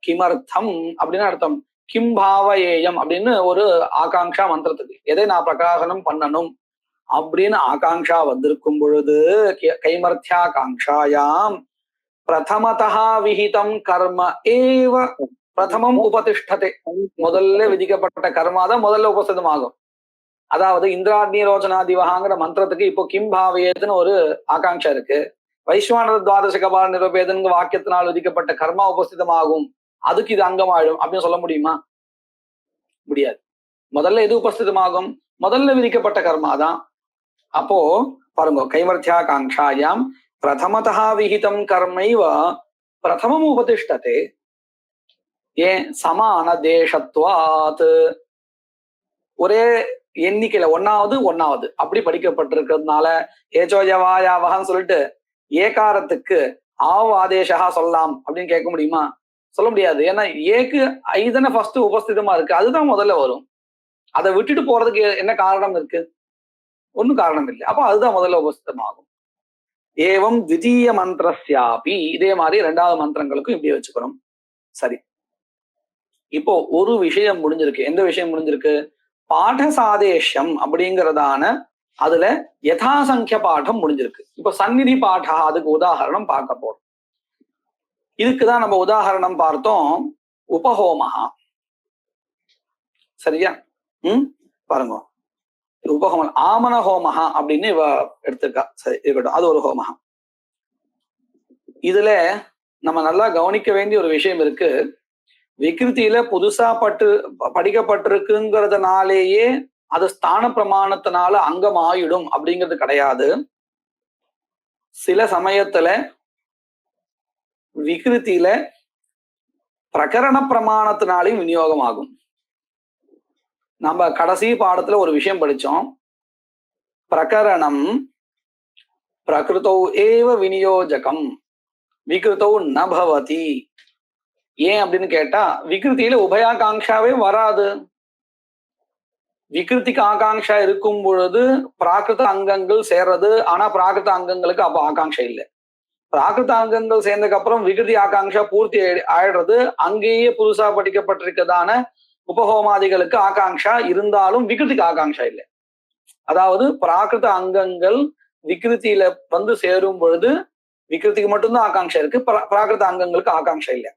கிமர்த்தம் அப்படின்னு அர்த்தம். கிம் பாவயேயம் அப்படின்னு ஒரு ஆகாங்ஷா மந்திரத்துக்கு, எதை நான் பிரகாசனம் பண்ணணும் அப்படின்னு ஆகாங்ஷா வந்திருக்கும் பொழுது கைமர்த்தியாகாங்காயாம் பிரதமதா விஹிதம் கர்ம ஏவ பிரதமம் உபதிஷ்டதே, முதல்ல விதிக்கப்பட்ட கர்மாதான் முதல்ல உபசிதமாகும். அதாவது இந்திராக்னி ரோச்சனாதிவகாங்கிற மந்திரத்துக்கு இப்போ கிம் பாவயேதுன்னு ஒரு ஆகாங்ஷா இருக்கு. வைஸ்வானர துவாதசகபால நிரூபேதன் வாக்கியத்தினால் விதிக்கப்பட்ட கர்மா உபஸ்திதமாகும், அதுக்கு இது அங்கமாயிடும் அப்படின்னு சொல்ல முடியுமா? முடியாது. முதல்ல எது உபஸ்திதமாகும்? முதல்ல விதிக்கப்பட்ட கர்மா தான். அப்போ பாருங்க, கைவர்த்தியா காங்காயாம் பிரதமதா விஹிதம் கர்மைவ பிரதமம் உபதிஷ்டதே. ஏன்? சமான தேசத்வாத். ஒரே எண்ணிக்கையில ஒன்னாவது அப்படி படிக்கப்பட்டிருக்கிறதுனால ஏச்சோஜவாயாவகான்னு சொல்லிட்டு ஏகாரத்துக்கு ஆவ் ஆதேசா சொல்லலாம் அப்படின்னு கேட்க முடியுமா? சொல்ல முடியாது. ஏன்னா ஏக்கு ஐதன ஃபர்ஸ்ட் உபஸ்திதமா இருக்கு, அதுதான் முதல்ல வரும். அதை விட்டுட்டு போறதுக்கு என்ன காரணம் இருக்கு? ஒன்னும் காரணம் இல்லை. அப்போ அதுதான் முதல்ல உபஸ்திதமாகும். ஏவம் திதீய மந்திரஸ்யாபி, இதே மாதிரி இரண்டாவது மந்திரங்களுக்கும் இப்படி வச்சுக்கணும். சரி, இப்போ ஒரு விஷயம் முடிஞ்சிருக்கு. எந்த விஷயம் முடிஞ்சிருக்கு? பாடசாதேஷம் அப்படிங்கிறதான அதுல யதாசங்கிய பாடம் முடிஞ்சிருக்கு. இப்போ சந்நிதி பாடா, அதுக்கு உதாரணம் பார்க்க போறோம். இதுக்குதான் நம்ம உதாரணம் பார்த்தோம், உபஹோமஹா. சரியா? பாருங்க, உபஹோமம் ஆமன ஹோமஹா அப்படின்னு இவ எடுத்துக்கா. சரி, இருக்கட்டும், அது ஒரு ஹோமஹா. இதுல நம்ம நல்லா கவனிக்க வேண்டிய ஒரு விஷயம் இருக்கு. விகிருத்தியில புதுசா படிக்கப்பட்டிருக்குங்கிறதுனாலேயே அது ஸ்தான பிரமாணத்தினால அங்கம் ஆயிடும் அப்படிங்கிறது கிடையாது. சில சமயத்துல விகிருத்தியில பிரகரண பிரமாணத்தினாலையும் விநியோகம் ஆகும். நம்ம கடைசி பாடத்துல ஒரு விஷயம் படிச்சோம். பிரகரணம் பிரகிருதௌ ஏவ விநியோஜகம் விகிருதௌ ந பவதி. ஏன் அப்படின்னு கேட்டா, விகிருத்தியில உபயாகாங்காவே வராது. விகிருத்திக்கு ஆகாங்ஷா இருக்கும் பொழுது பிராகிருத அங்கங்கள் சேர்றது. ஆனா பிராகிருத அங்கங்களுக்கு அப்ப ஆகாங்ஷா இல்லை. பிராகிருத அங்கங்கள் சேர்ந்ததுக்கு அப்புறம் விகிருதி ஆகாங்ஷா பூர்த்தி ஆயிடுறது. அங்கேயே புதுசா படிக்கப்பட்டிருக்கதான உபஹோமாதிகளுக்கு ஆகாங்ஷா இருந்தாலும் விகிருதிக்கு ஆகாங்ஷா இல்லை. அதாவது பிராகிருத அங்கங்கள் விகிருத்தியில வந்து சேரும் பொழுது விகிருதிக்கு மட்டும்தான் ஆகாங்ஷா இருக்கு, பிராகிருத அங்கங்களுக்கு ஆகாங்ஷா இல்லை.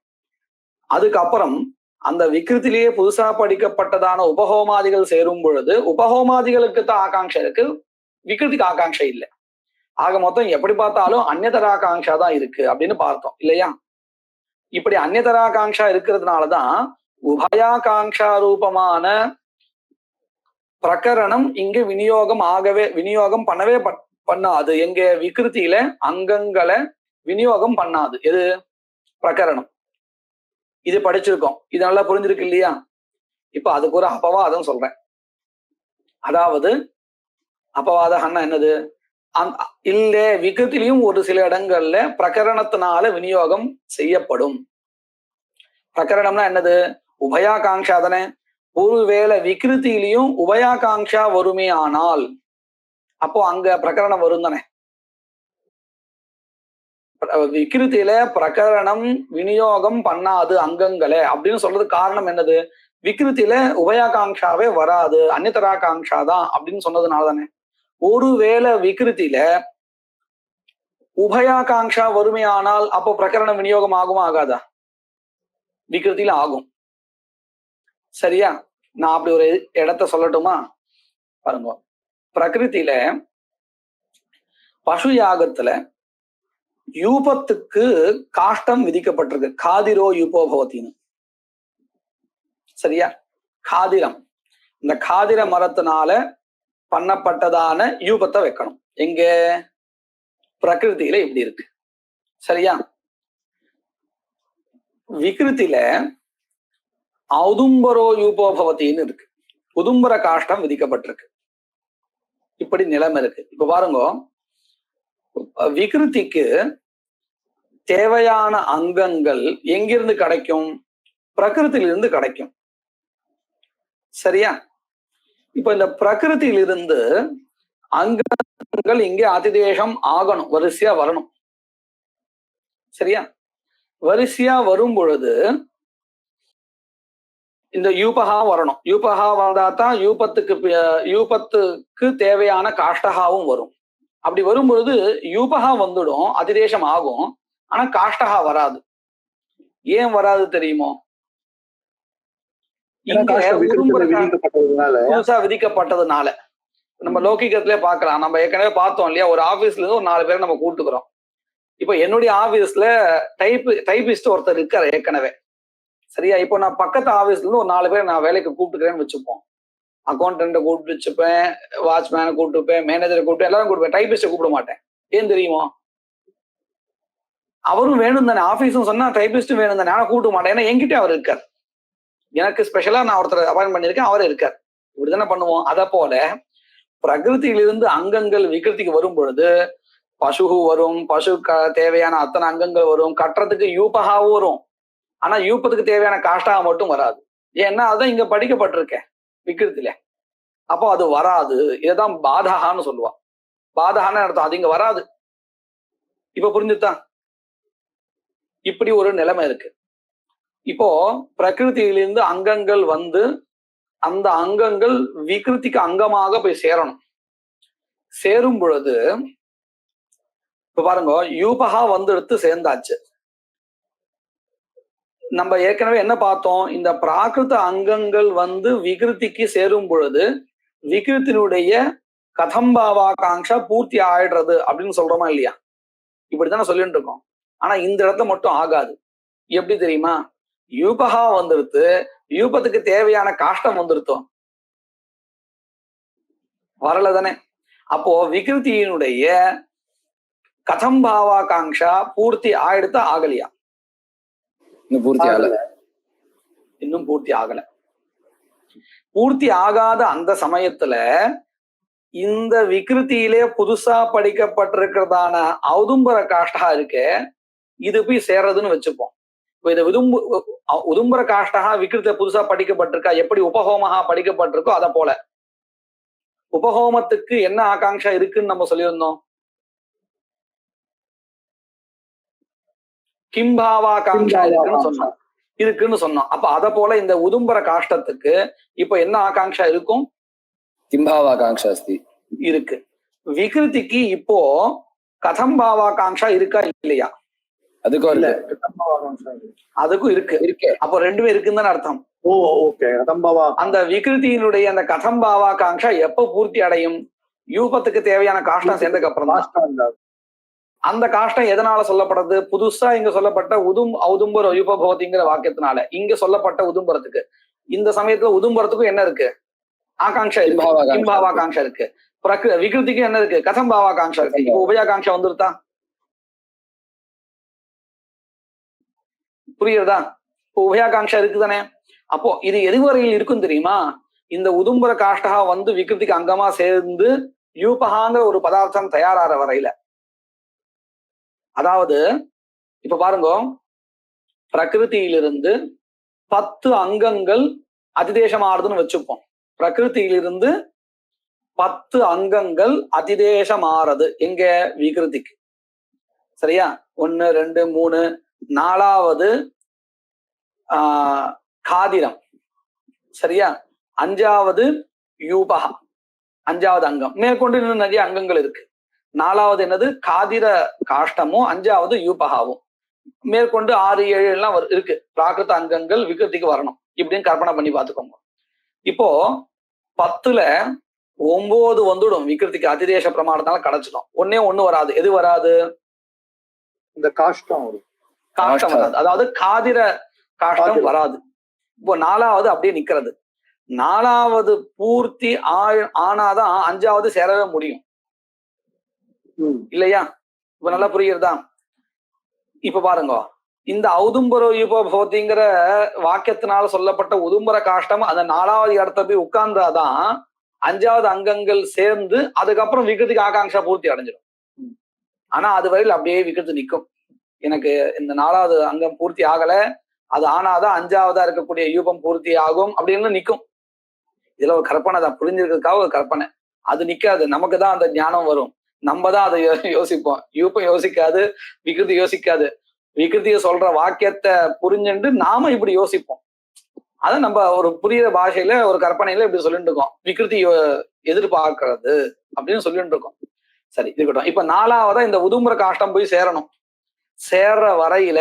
அதுக்கப்புறம் அந்த விகிருத்திலேயே புதுசா படிக்கப்பட்டதான உபஹோமாதிகள் சேரும் பொழுது உபஹோமாதிகளுக்கு தான் ஆகாங்ஷா இருக்கு, விகிருதிக்கு ஆகாங்ஷா இல்லை. ஆக மொத்தம் எப்படி பார்த்தாலும் அந்நியதராகாங்ஷா தான் இருக்கு அப்படின்னு பார்த்தோம் இல்லையா? இப்படி அந்நியதராகாங்ஷா இருக்கிறதுனாலதான் உபயாகாங்ஷா ரூபமான பிரகரணம் இங்கு விநியோகம் பண்ணாது. எங்க விகிருத்தியில அங்கங்களை விநியோகம் பண்ணாது. எது? பிரகரணம். இது படிச்சிருக்கோம், இது நல்லா புரிஞ்சிருக்கு இல்லையா? இப்ப அதுக்கு ஒரு அபவாதம் சொல்றேன். அதாவது அபவாதம்னா என்னது? இல்ல, விகிருத்திலையும் ஒரு சில இடங்கள்ல பிரகரணத்தினால விநியோகம் செய்யப்படும். பிரகரணம்னா என்னது? உபயாகாங்ஷா தானே. ஒருவேளை விகிருத்திலையும் உபயாகாங்ஷா வருமே ஆனால் அப்போ அங்க பிரகரணம் வரும் தானே. விகிருத்தியில பிரகரணம் விநியோகம் பண்ணாது அங்கங்களை அப்படின்னு சொல்றது காரணம் என்னது? விகிருத்தியில உபயாகாங்ஷாவே வராது, அந்நியதராகாங்ஷா தான் அப்படின்னு சொன்னதுனால தானே. ஒருவேளை விகிருத்தியில உபயாகாங்ஷா வறுமை ஆனால் அப்போ பிரகரணம் விநியோகம் ஆகுமா ஆகாதா? விகிருத்தியில ஆகும். சரியா? நான் அப்படி ஒரு இடத்த சொல்லட்டுமா? பாருங்க, பிரகிருத்தில பசு யாகத்துல யூபத்துக்கு காஷ்டம் விதிக்கப்பட்டிருக்கு. காதிரோ யூபோபவத்தின்னு. சரியா? காதிரம், இந்த காதிர மரத்தினால பண்ணப்பட்டதான யூபத்தை வைக்கணும். எங்க? பிரகிருத்தில இப்படி இருக்கு. சரியா? விகிருத்தில ஔதும்பரோ யூபோபவத்தின்னு இருக்கு. உதும்பர காஷ்டம் விதிக்கப்பட்டிருக்கு. இப்படி நிலைமை இருக்கு. இப்ப பாருங்க, விகிருத்திக்கு தேவையான அங்கங்கள் எங்கிருந்து கிடைக்கும்? பிரகிருத்திலிருந்து கிடைக்கும். சரியா? இப்ப இந்த பிரகிருத்திலிருந்து அங்கங்கள் இங்கே அதிதேசம் ஆகணும், வரிசையா வரணும். சரியா? வரிசையா வரும் பொழுது இந்த யூபகா வரணும். யூபகா வந்தாதான் யூபத்துக்கு தேவையான காஷ்டகாவும் வரும். அப்படி வரும் பொழுது யூபகா வந்துடும், அதிதேசம் ஆகும். ஆனா காஷ்டகா வராது. ஏன் வராது தெரியுமோ? புதுசா விதிக்கப்பட்டதுனால. நம்ம லௌகிகத்திலே பார்க்கலாம். நம்ம ஏற்கனவே பார்த்தோம் இல்லையா? ஒரு ஆபீஸ்ல இருந்து ஒரு 4 பேர் நம்ம கூட்டுக்கிறோம். இப்ப என்னுடைய ஆபீஸ்ல டைபிஸ்ட் ஒருத்தர் இருக்காரு ஏற்கனவே. சரியா? இப்போ நான் பக்கத்து ஆபீஸ்ல இருந்து ஒரு 4 பேர் நான் வேலைக்கு கூப்பிட்டுக்கிறேன்னு வச்சுப்போம். அக்கௌண்டன்ட்டை கூப்பிட்டு வச்சுப்பேன், வாட்ச்மேனை கூப்பிட்டுப்பேன், மேனேஜரை கூப்பிட்டு எல்லாரும் கூப்பிடுவேன். டைபிஸ்ட்டை கூப்பிட மாட்டேன். ஏன் தெரியுமா? அவரும் வேணும் தானே, ஆபீஸும் சொன்னா டைபிஸ்டும் வேணும் தானே, ஆனா கூப்பிட மாட்டேன். ஏன்னா என்கிட்ட அவர் இருக்கார். எனக்கு ஸ்பெஷலா நான் ஒருத்தர் அப்பாயின்ட் பண்ணியிருக்கேன், அவர் இருக்கார். இப்படிதானே பண்ணுவோம். அத போல பிரகிருதியிலிருந்து அங்கங்கள் விகிருதிக்கு வரும் பொழுது பசு வரும், பசு தேவையான அத்தனை அங்கங்கள் வரும், கட்டுறதுக்கு யூபகாவும் வரும். ஆனா யூப்பத்துக்கு தேவையான காஷ்டா மட்டும் வராது. ஏன்னா அதான் இங்க படிக்கப்பட்டிருக்கேன் விகிருத்தில. அப்போ அது வராது. இதுதான் பாதகான்னு சொல்லுவா. பாதகான்னு அர்த்தம், அது இங்க வராது. இப்ப புரிஞ்சுதான்? இப்படி ஒரு நிலைமை இருக்கு. இப்போ பிரகிருதியிலிருந்து அங்கங்கள் வந்து அந்த அங்கங்கள் விகிருதிக்கு அங்கமாக போய் சேரணும். சேரும் பொழுது இப்ப பாருங்க, யூபகா வந்து எடுத்து சேர்ந்தாச்சு. நம்ம ஏற்கனவே என்ன பார்த்தோம்? இந்த பிராகிருத அங்கங்கள் வந்து விகிருதிக்கு சேரும் பொழுது விகிருத்தினுடைய கதம்பாவாகாங்ஷா பூர்த்தி ஆயிடுறது அப்படின்னு சொல்றோமா இல்லையா? இப்படித்தானே சொல்லிட்டு இருக்கோம். ஆனா இந்த இடத்துல மட்டும் ஆகாது. எப்படி தெரியுமா? யூபகா வந்துடுத்து, யூபத்துக்கு தேவையான காஷ்டம் வந்துருத்தோம், வரல தானே. அப்போ விகிருத்தியினுடைய கதம்பாவாகாங்ஷா பூர்த்தி ஆயிடுத்தா ஆகலையா? இன்னும் பூர்த்தி ஆகல. இன்னும் பூர்த்தி ஆகல. பூர்த்தி ஆகாத அந்த சமயத்துல இந்த விகிருத்தியிலே புதுசா படிக்கப்பட்டிருக்கிறதான ஔதும்பர காஷ்டா இருக்கு, இது போய் சேர்றதுன்னு வச்சுப்போம். இப்ப இதை உதும்பர காஷ்டா விகிருத்த புதுசா படிக்கப்பட்டிருக்கா, எப்படி உபஹோமகா படிக்கப்பட்டிருக்கோ அத போல உபஹோமத்துக்கு என்ன ஆகாங்ஷா இருக்குன்னு நம்ம சொல்லியிருந்தோம். கிம்பாவாகாங்ஷா இருக்குன்னு சொன்னோம். அப்ப அத போல இந்த உதும்பர காஷ்டத்துக்கு இப்ப என்ன ஆகாங்ஷா இருக்கும்? கிம்பாவாகாங்ஷா இருக்கு. விகிருதிக்கு இப்போ கதம்பாவாகாங்ஷா இருக்கா இல்லையா? அதுக்கும் இல்ல, அதுக்கும் இருக்கு. அப்போ ரெண்டுமே இருக்குன்னு தானே அர்த்தம். அந்த விகிருதியினுடைய அந்த கதம்பாவாகாங்ஷா எப்ப பூர்த்தி அடையும்? யூபத்துக்கு தேவையான காஷ்டம் சேர்ந்ததுக்கு அப்புறம் தான். அந்த காஷ்டம் எதனால சொல்லப்படுறது? புதுசா இங்க சொல்லப்பட்ட ஔதும்பர யுபபவதிங்கிற வாக்கியத்தினால இங்க சொல்லப்பட்ட உதும்பரத்துக்கு. இந்த சமயத்துல உதும்பரத்துக்கும் என்ன இருக்கு? ஆகாங்ஷா இருக்கு, கிம்பாவாகாங்ஷா இருக்கு. விகிருதிக்கு என்ன இருக்கு? கதம்பாவாகாங்ஷா இருக்கு. இப்ப உபயாகாங்ஷா வந்துருத்தா? புரியுறதா? இப்போ உபயாகாங்ஷா இருக்குதானே. அப்போ இது எதுவரையில் இருக்கும் தெரியுமா? இந்த உதும்பர காஷ்டா வந்து விகிருதிக்கு அங்கமா சேர்ந்து யூபகாங்கிற ஒரு பதார்த்தம் தயாராற வரையில. அதாவது இப்ப பாருங்க, பிரகிருதியிலிருந்து 10 அங்கங்கள் அதிதேசமாறுதுன்னு வச்சுப்போம். பிரகிருதியிலிருந்து 10 அங்கங்கள் அதிதேசமாறது எங்க? விகிருதிக்கு. சரியா? 1 2 3, 4வது காதிரம். சரியா? 5வது யூபகா, 5வது அங்கம். மேற்கொண்டு இன்னும் நிறைய அங்கங்கள் இருக்கு. 4வது என்னது? காதிர காஷ்டமும் 5வது யூபகாவும். மேற்கொண்டு 6 7 எல்லாம் இருக்கு. பிராகிருத அங்கங்கள் விகிருதிக்கு வரணும். இப்படின்னு கற்பனை பண்ணி பார்த்துக்கோங்க. இப்போ 10ல 9 வந்துடும். விகிருதிக்கு அதிதேச பிரமாணத்தால கிடைச்சிடும். ஒன்னே ஒண்ணு வராது. எது வராது? இந்த காஷ்டம் வரும். காஷ்டம் வராது. அதாவது காதிர காஷ்டம் வராது. இப்போ 4வது அப்படியே நிக்கிறது. 4வது பூர்த்தி ஆனாதான் 5வது சேரவே முடியும் இல்லையா? இப்ப நல்லா புரியுறதா? இப்ப பாருங்க, இந்த ஔதும்பர யுபபவதிங்கிற வாக்கியத்தினால சொல்லப்பட்ட உதும்பர காஷ்டம் அந்த 4வது இடத்த போய் உட்கார்ந்தாதான் 5வது அங்கங்கள் சேர்ந்து அதுக்கப்புறம் விகிருதிக்கு ஆகாங்ஷா பூர்த்தி அடைஞ்சிடும். ஆனா அது வரையில் அப்படியே விகிருதி நிற்கும். எனக்கு இந்த 4வது அங்கம் பூர்த்தி ஆகல, அது ஆனாதான் 5வதா இருக்கக்கூடிய யூபம் பூர்த்தி ஆகும் அப்படின்னு நிற்கும். இதுல ஒரு கற்பனை தான், புரிஞ்சிருக்கிறதுக்காக ஒரு கற்பனை. அது நிக்காது. நமக்கு தான் அந்த ஞானம் வரும். நம்ம தான் அதை யோசிப்போம். யூப்பம் யோசிக்காது, விகிருதி யோசிக்காது. விகிருதிய சொல்ற வாக்கியத்தை புரிஞ்சுட்டு நாம இப்படி யோசிப்போம். அதை நம்ம ஒரு புரியுற பாஷையில ஒரு கற்பனையில இப்படி சொல்லிட்டு இருக்கோம். விகிருதி எதிர்பார்க்கிறது அப்படின்னு சொல்லிட்டு இருக்கோம். சரி, இருக்கட்டும். இப்ப 4வதா இந்த உதும்பர காஷ்டம் போய் சேரணும். சேர்ற வரையில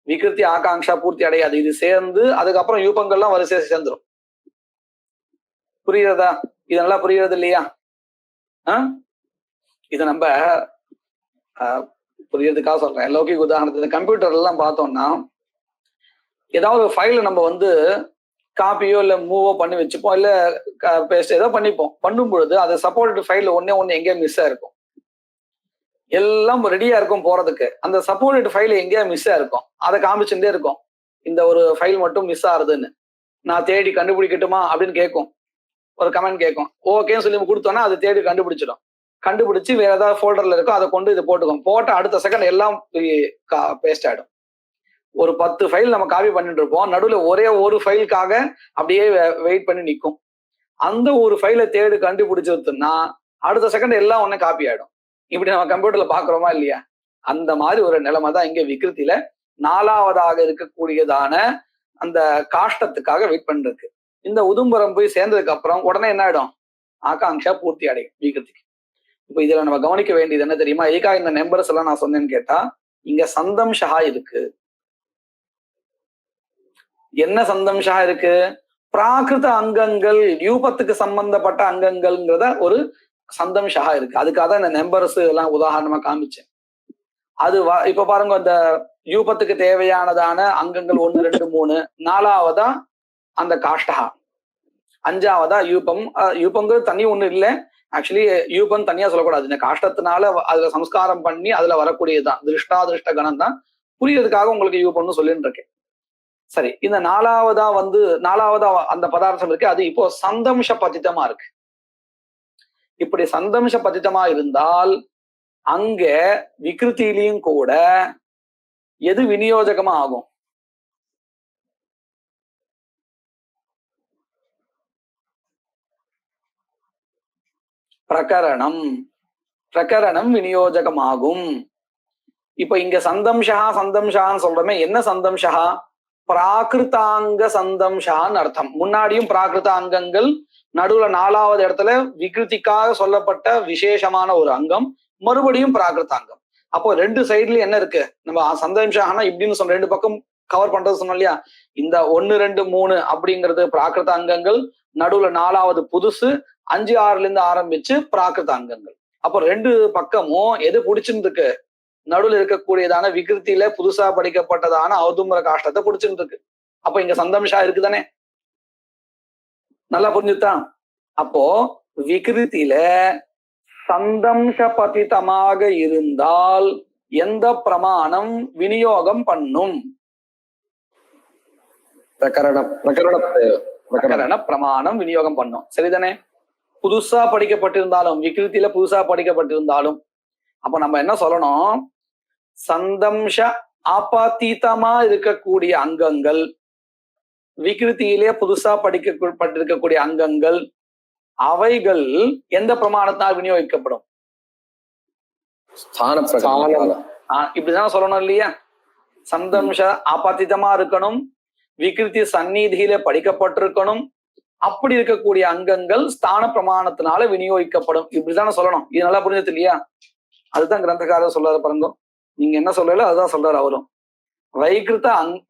விகிருதி ஆகாங்ஷா பூர்த்தி அடையாது. இது சேர்ந்து அதுக்கப்புறம் யூபங்கள்லாம் வரிசையா சேர்ந்துடும். புரியுறதா? இது நல்லா புரியுறது இல்லையா? இது நம்ம புரியறதுக்காக சொல்றேன். லௌகிக உதாரணத்துக்கு கம்ப்யூட்டர் எல்லாம் பார்த்தோம்னா ஏதாவது ஒரு ஃபைல நம்ம வந்து காப்பியோ இல்ல மூவோ பண்ணி வச்சுப்போம், இல்ல பேஸ்ட் ஏதோ பண்ணிப்போம். பண்ணும் பொழுது அது சப்போர்ட் ஃபைல் ஒண்ணு எங்கேயா மிஸ் ஆயிருக்கும். எல்லாம் ரெடியா இருக்கும் போறதுக்கு. அந்த சப்போர்ட் ஃபைல் எங்கேயா மிஸ் ஆயிருக்கும். அதை காமிச்சுட்டே இருக்கும். இந்த ஒரு ஃபைல் மட்டும் மிஸ் ஆகுதுன்னு. நான் தேடி கண்டுபிடிக்கட்டுமா அப்படின்னு கேட்கும். ஒரு கமெண்ட் கேட்கும். ஓகேன்னு சொல்லி கொடுத்தோன்னா அது தேடி கண்டுபிடிச்சிடும். கண்டுபிடிச்சு வேற ஏதாவது ஃபோல்டர்ல இருக்கோ அதை கொண்டு இது போட்டுக்கும். போட்ட அடுத்த செகண்ட் எல்லாம் பேஸ்ட் ஆயிடும். ஒரு 10 ஃபைல் நம்ம காப்பி பண்ணிட்டு இருப்போம். நடுவில் ஒரே ஒரு ஃபைலுக்காக அப்படியே வெயிட் பண்ணி நிற்கும். அந்த ஒரு ஃபைலை தேடி கண்டுபிடிச்சிருச்சுன்னா அடுத்த செகண்ட் எல்லாம் ஒன்னே காப்பி ஆயிடும். இப்படி நம்ம கம்ப்யூட்டர்ல பாக்குறோமா இல்லையா? அந்த மாதிரி ஒரு நிலைமை தான் இங்க விகிருத்தில 4வதாக இருக்கக்கூடியதான அந்த காஷ்டத்துக்காக வெயிட் பண்ணிருக்கு. இந்த உதும்பரம் போய் சேர்ந்ததுக்கு அப்புறம் உடனே என்ன ஆயிடும்? ஆகாங்ஷா பூர்த்தி அடையும் விகிருத்திக்கு. இப்ப இதுல நம்ம கவனிக்க வேண்டியது என்ன தெரியுமா? எதுக்காக இந்த நம்பர்ஸ் எல்லாம் நான் சொன்னேன்னு கேட்டா, இங்க சந்தம்ஷா இருக்கு. என்ன சந்தம்ஷா இருக்கு? பிராகிருத அங்கங்கள், யூபத்துக்கு சம்பந்தப்பட்ட அங்கங்கள்ங்கிறத ஒரு சந்தம்ஷா இருக்கு. அதுக்காக தான் இந்த நம்பர்ஸ் எல்லாம் உதாரணமா காமிச்சேன். அது இப்ப பாருங்க, இந்த யூபத்துக்கு தேவையானதான அங்கங்கள் 1, 2, 3, 4வதா அந்த காஷ்டா, 5வதா யூபம். யூபங்கிறது தனி ஒண்ணு இல்லை. ஆக்சுவலி யூபம் தனியா சொல்லக்கூடாது. இந்த காஷ்டத்தினால அதுல சம்ஸ்காரம் பண்ணி அதுல வரக்கூடியதுதான் திருஷ்ட கணம் தான். புரியறதுக்காக உங்களுக்கு யூபம்னு சொல்லிட்டு இருக்கேன். சரி, இந்த 4வதா அந்த பதார்த்தம் இருக்கு. அது இப்போ சந்தம்ஷ பதித்தமா இருக்கு. இப்படி சந்தம்ஷ பதித்தமா இருந்தால் அங்க விகிருத்திலையும் கூட எது விநியோஜகமா ஆகும்? பிரகரணம் விநியோஜகமாகும். இப்ப இங்க சந்தம்ஷான்னு சொல்றோமே, என்ன சந்தம்ஷா? பிராகிருதாங்க சந்தம்ஷான்னு அர்த்தம். முன்னாடியும் பிராகிருத அங்கங்கள், நடுவுல 4வது இடத்துல விகிருதிக்காக சொல்லப்பட்ட விசேஷமான ஒரு அங்கம், மறுபடியும் பிராகிருதாங்கம். அப்போ 2 சைட்லயும் என்ன இருக்கு? நம்ம சந்தம்ஷானா இப்படின்னு சொன்ன 2 பக்கம் கவர் பண்றது சொன்னோம் இல்லையா? இந்த 1, 2, 3 அப்படிங்கிறது பிராகிருத அங்கங்கள், நடுவுல 4வது புதுசு, 5, 6ல ஆரம்பிச்சு பிராகிருத அங்கங்கள். அப்போ 2 பக்கமும் எது பிடிச்சுன்னு இருக்கு? நடுவில் இருக்கக்கூடியதான விகிருத்தில புதுசா படிக்கப்பட்டதான ஔதும்பர காஷ்டத்தை பிடிச்சுட்டு இருக்கு. அப்ப இங்க சந்தம்ஷா இருக்குதானே? நல்லா புரிஞ்சுதான். அப்போ விகிருத்தில சந்தம்ஷ பதிதமாக இருந்தால் எந்த பிரமாணம் விநியோகம் பண்ணும்? பிரகரண பிரமாணம் விநியோகம் பண்ணும். சரிதானே? புதுசா படிக்கப்பட்டிருந்தாலும், விகிருத்தில புதுசா படிக்கப்பட்டிருந்தாலும், அப்ப நம்ம என்ன சொல்லணும்? சந்தம்ஷ ஆபாத்தீதமா இருக்கக்கூடிய அங்கங்கள், விகிருத்தியிலே புதுசா படிக்கப்பட்டிருக்கக்கூடிய அங்கங்கள், அவைகள் எந்த பிரமாணத்தினால் விநியோகிக்கப்படும்? இப்படிதான் சொல்லணும் இல்லையா? சந்தம்ஷ ஆபாத்திதமா இருக்கணும், விகிருத்தி சந்நிதியில படிக்கப்பட்டிருக்கணும், அப்படி இருக்கக்கூடிய அங்கங்கள் ஸ்தான பிரமாணத்தினால விநியோகிக்கப்படும். இப்படிதானே சொல்லணும். இது நல்லா புரிஞ்சது இல்லையா? அதுதான் கிரந்தக்காரர் சொல்றாரு பாருங்க. நீங்க என்ன சொல்லல அதுதான் சொல்றாரு அவரும்.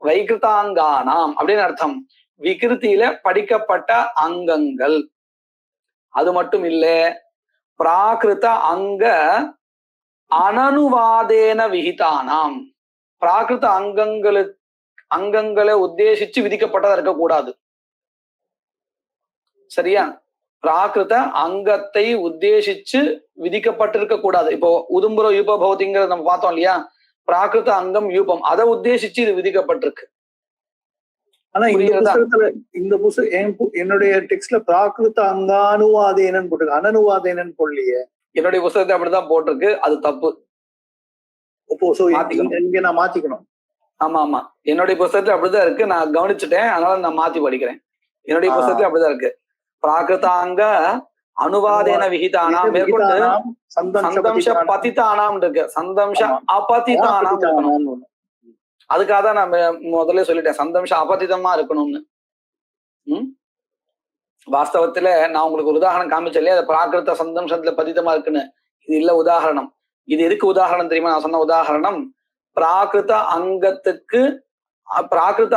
வைகிருதாங்கானாம் அப்படின்னு அர்த்தம். விகிருத்தியில படிக்கப்பட்ட அங்கங்கள். அது மட்டும் இல்ல, பிராகிருத அங்க அனனுவாதேன விகிதானாம். பிராகிருத அங்கங்களை உத்தேசிச்சு விதிக்கப்பட்டதா இருக்கக்கூடாது. சரியா? பிராகிருத அங்கத்தை உத்தேசிச்சு விதிக்கப்பட்டிருக்க கூடாது. இப்போ உதும்புர யூப பௌதிங்கிறத நம்ம பார்த்தோம் இல்லையா? பிராகிருத அங்கம் யூபம், அதை உத்தேசிச்சு இது விதிக்கப்பட்டிருக்கு. ஆனா இந்த புத்தகம் என்னுடைய டெக்ஸ்ட்ல பிராகிருத அங்கானுவாதேனன்னு போட்டிருக்கு, அனனுவாதேனன்னு போடலையே. என்னுடைய புத்தகத்தை அப்படிதான் போட்டிருக்கு. அது தப்பு. இங்க நான் மாத்திக்கணும். ஆமா, என்னுடைய புத்தகத்துல அப்படிதான் இருக்கு. நான் கவனிச்சுட்டேன், அதனால நான் மாத்தி படிக்கிறேன். என்னுடைய புத்தகத்துல அப்படிதான் இருக்கு. பிராகிருதாங்க அனுவாதேன விகிதானாம், மேற்கொண்டு சந்தம்ஷ பதிதானாம் இருக்கு, சந்தம்ஷ அபதிதானாம் இருக்கணும். அதுக்காக தான் நான் முதல்ல சொல்லிட்டேன், சந்தம்ஷ அபதிதமா இருக்கணும்னு. வாஸ்தவத்துல நான் உங்களுக்கு ஒரு உதாரணம் காமிச்சேன் இல்லையா? பிராகிருத சந்தம்ஷத்துல பதிதமா இருக்குன்னு. இது இல்ல உதாரணம். இது எதுக்கு உதாரணம் தெரியுமா? நான் சொன்ன உதாரணம் பிராகிருத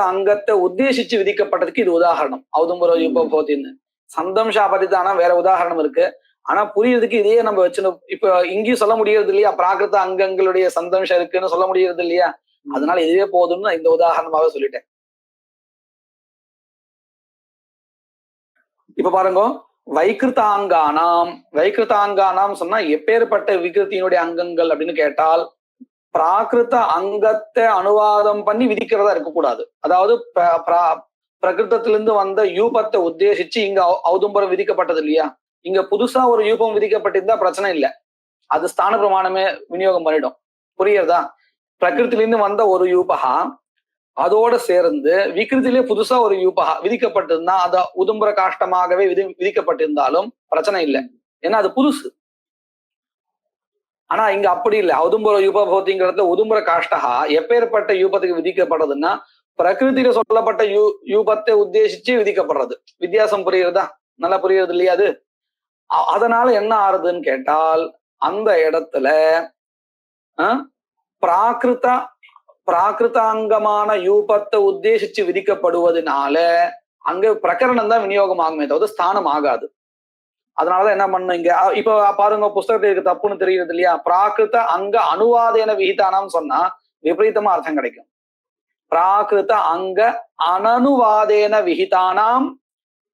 அங்கத்தை உத்தேசிச்சு விதிக்கப்பட்டதுக்கு இது உதாரணம். ஔதும்பர யூப பௌதின்னு. சந்தம்ஷ அபதிதானா வேற உதாரணம் இருக்கு. ஆனா புரியறதுக்கு இதையே நம்ம வச்சுணும். இப்ப இங்கேயும் சொல்ல முடியறது இல்லையா? பிராகிருத அங்கங்களுடைய சந்தம்ஷம் இருக்குன்னு சொல்ல முடியறது இல்லையா? அதனால இதுவே போதும்னு இந்த உதாரணமாக சொல்லிட்டேன். இப்ப பாருங்க, வைக்கிருத்தாங்கானாம் சொன்னா எப்பேற்பட்ட விகிருத்தியினுடைய அங்கங்கள் அப்படின்னு கேட்டால், பிராகிருத அங்கத்தை அனுவாதம் பண்ணி விதிக்கிறதா இருக்கக்கூடாது. அதாவது பிரகிருதத்திலிருந்து வந்த யூபத்தை உத்தேசிச்சு இங்க ஔதும்பரம் விதிக்கப்பட்டது இல்லையா, இங்க புதுசா ஒரு யூபம் விதிக்கப்பட்டிருந்தா பிரச்சனை இல்லை, அது ஸ்தான பிரமாணமே விநியோகம் பண்ணிடும். புரியுறதா? பிரகிருத்திலிருந்து வந்த ஒரு யூபகா அதோட சேர்ந்து விகிருத்திலே புதுசா ஒரு யூபகா விதிக்கப்பட்டிருந்தா அது உதும்பர காஷ்டமாகவே விதிக்கப்பட்டிருந்தாலும் பிரச்சனை இல்லை, ஏன்னா அது புதுசு. ஆனா இங்க அப்படி இல்லை. ஔதும்பர யூபபோதிங்கிறதுல உதும்பர காஷ்டகா எப்பேற்பட்ட யூபத்துக்கு விதிக்கப்படுறதுன்னா பிரகிருதியில சொல்லப்பட்ட யூபத்தை உத்தேசிச்சு விதிக்கப்படுறது. வித்தியாசம் புரியுறதா? நல்லா புரியுறது இல்லையா அது? அதனால என்ன ஆறுதுன்னு கேட்டால், அந்த இடத்துல பிராகிருதாங்கமான யூபத்தை உத்தேசிச்சு விதிக்கப்படுவதனால அங்க பிரகரணம் தான் விநியோகம் ஆகுமே தவிர ஸ்தானம் ஆகாது. அதனாலதான் என்ன பண்ணும் இங்க இப்ப பாருங்க, புஸ்தகத்துக்கு தப்புன்னு தெரியுது இல்லையா, பிராகிருத அங்க அனுவாதேன விகிதானாம் சொன்னா விபரீதமா அர்த்தம் கிடைக்கும். பிராகிருத அங்க அனனுவாதேன விகிதானாம்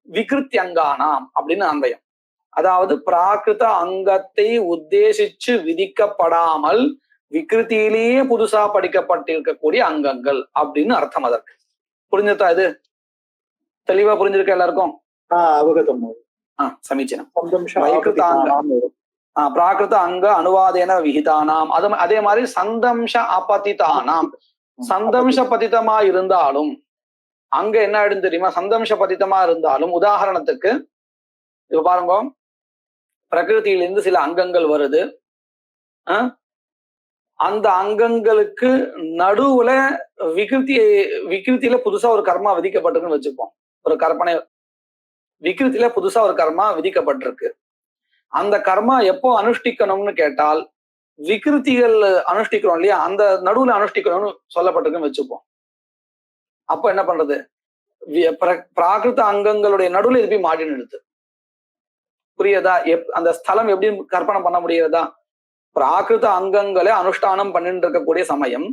விகிருத்தியங்கானாம் அப்படின்னு அன்பயம். அதாவது பிராகிருத அங்கத்தை உத்தேசிச்சு விதிக்கப்படாமல் விகிருத்தியிலேயே புதுசா படிக்கப்பட்டிருக்கக்கூடிய அங்கங்கள் அப்படின்னு அர்த்தம். அதற்கு புரிஞ்சுதா? இது தெளிவா புரிஞ்சிருக்க எல்லாருக்கும்? அவகதம். சமீச்சீனம். பிராகிருத அங்க அனுவாதேன விகிதானாம். அதே மாதிரி சந்தம்ச அபதிதானாம். சந்தம்ச பதிதமா இருந்தாலும் அங்க என்ன ஆயிடும் தெரியுமா? சந்தம்ச பதிதமா இருந்தாலும் உதாரணத்துக்கு இப்ப பாருங்க, பிரகிருதியிலிருந்து சில அங்கங்கள் வருது. அந்த அங்கங்களுக்கு நடுவுல விகிருத்தியில புதுசா ஒரு கர்மா விதிக்கப்பட்டிருக்குன்னு வச்சுப்போம். ஒரு கற்பனை விகிருத்தியில புதுசா ஒரு கர்மா விதிக்கப்பட்டிருக்கு. அந்த கர்மா எப்போ அனுஷ்டிக்கணும்னு கேட்டால் விகிருத்திகள் அனுஷ்டிக்கிறோம் இல்லையா, அந்த நடுவுல அனுஷ்டிக்கணும்னு சொல்லப்பட்டிருக்குன்னு வச்சுப்போம். அப்போ என்ன பண்றது? பிராகிருத அங்கங்களுடைய நடுவுல இது போய் மாட்டினுடுது. புரியுதா? அந்த ஸ்தலம் எப்படி கற்பனை பண்ண முடியுறதா? பிராகிருத அங்கங்களை அனுஷ்டானம் பண்ணிட்டு இருக்கக்கூடிய சமயம்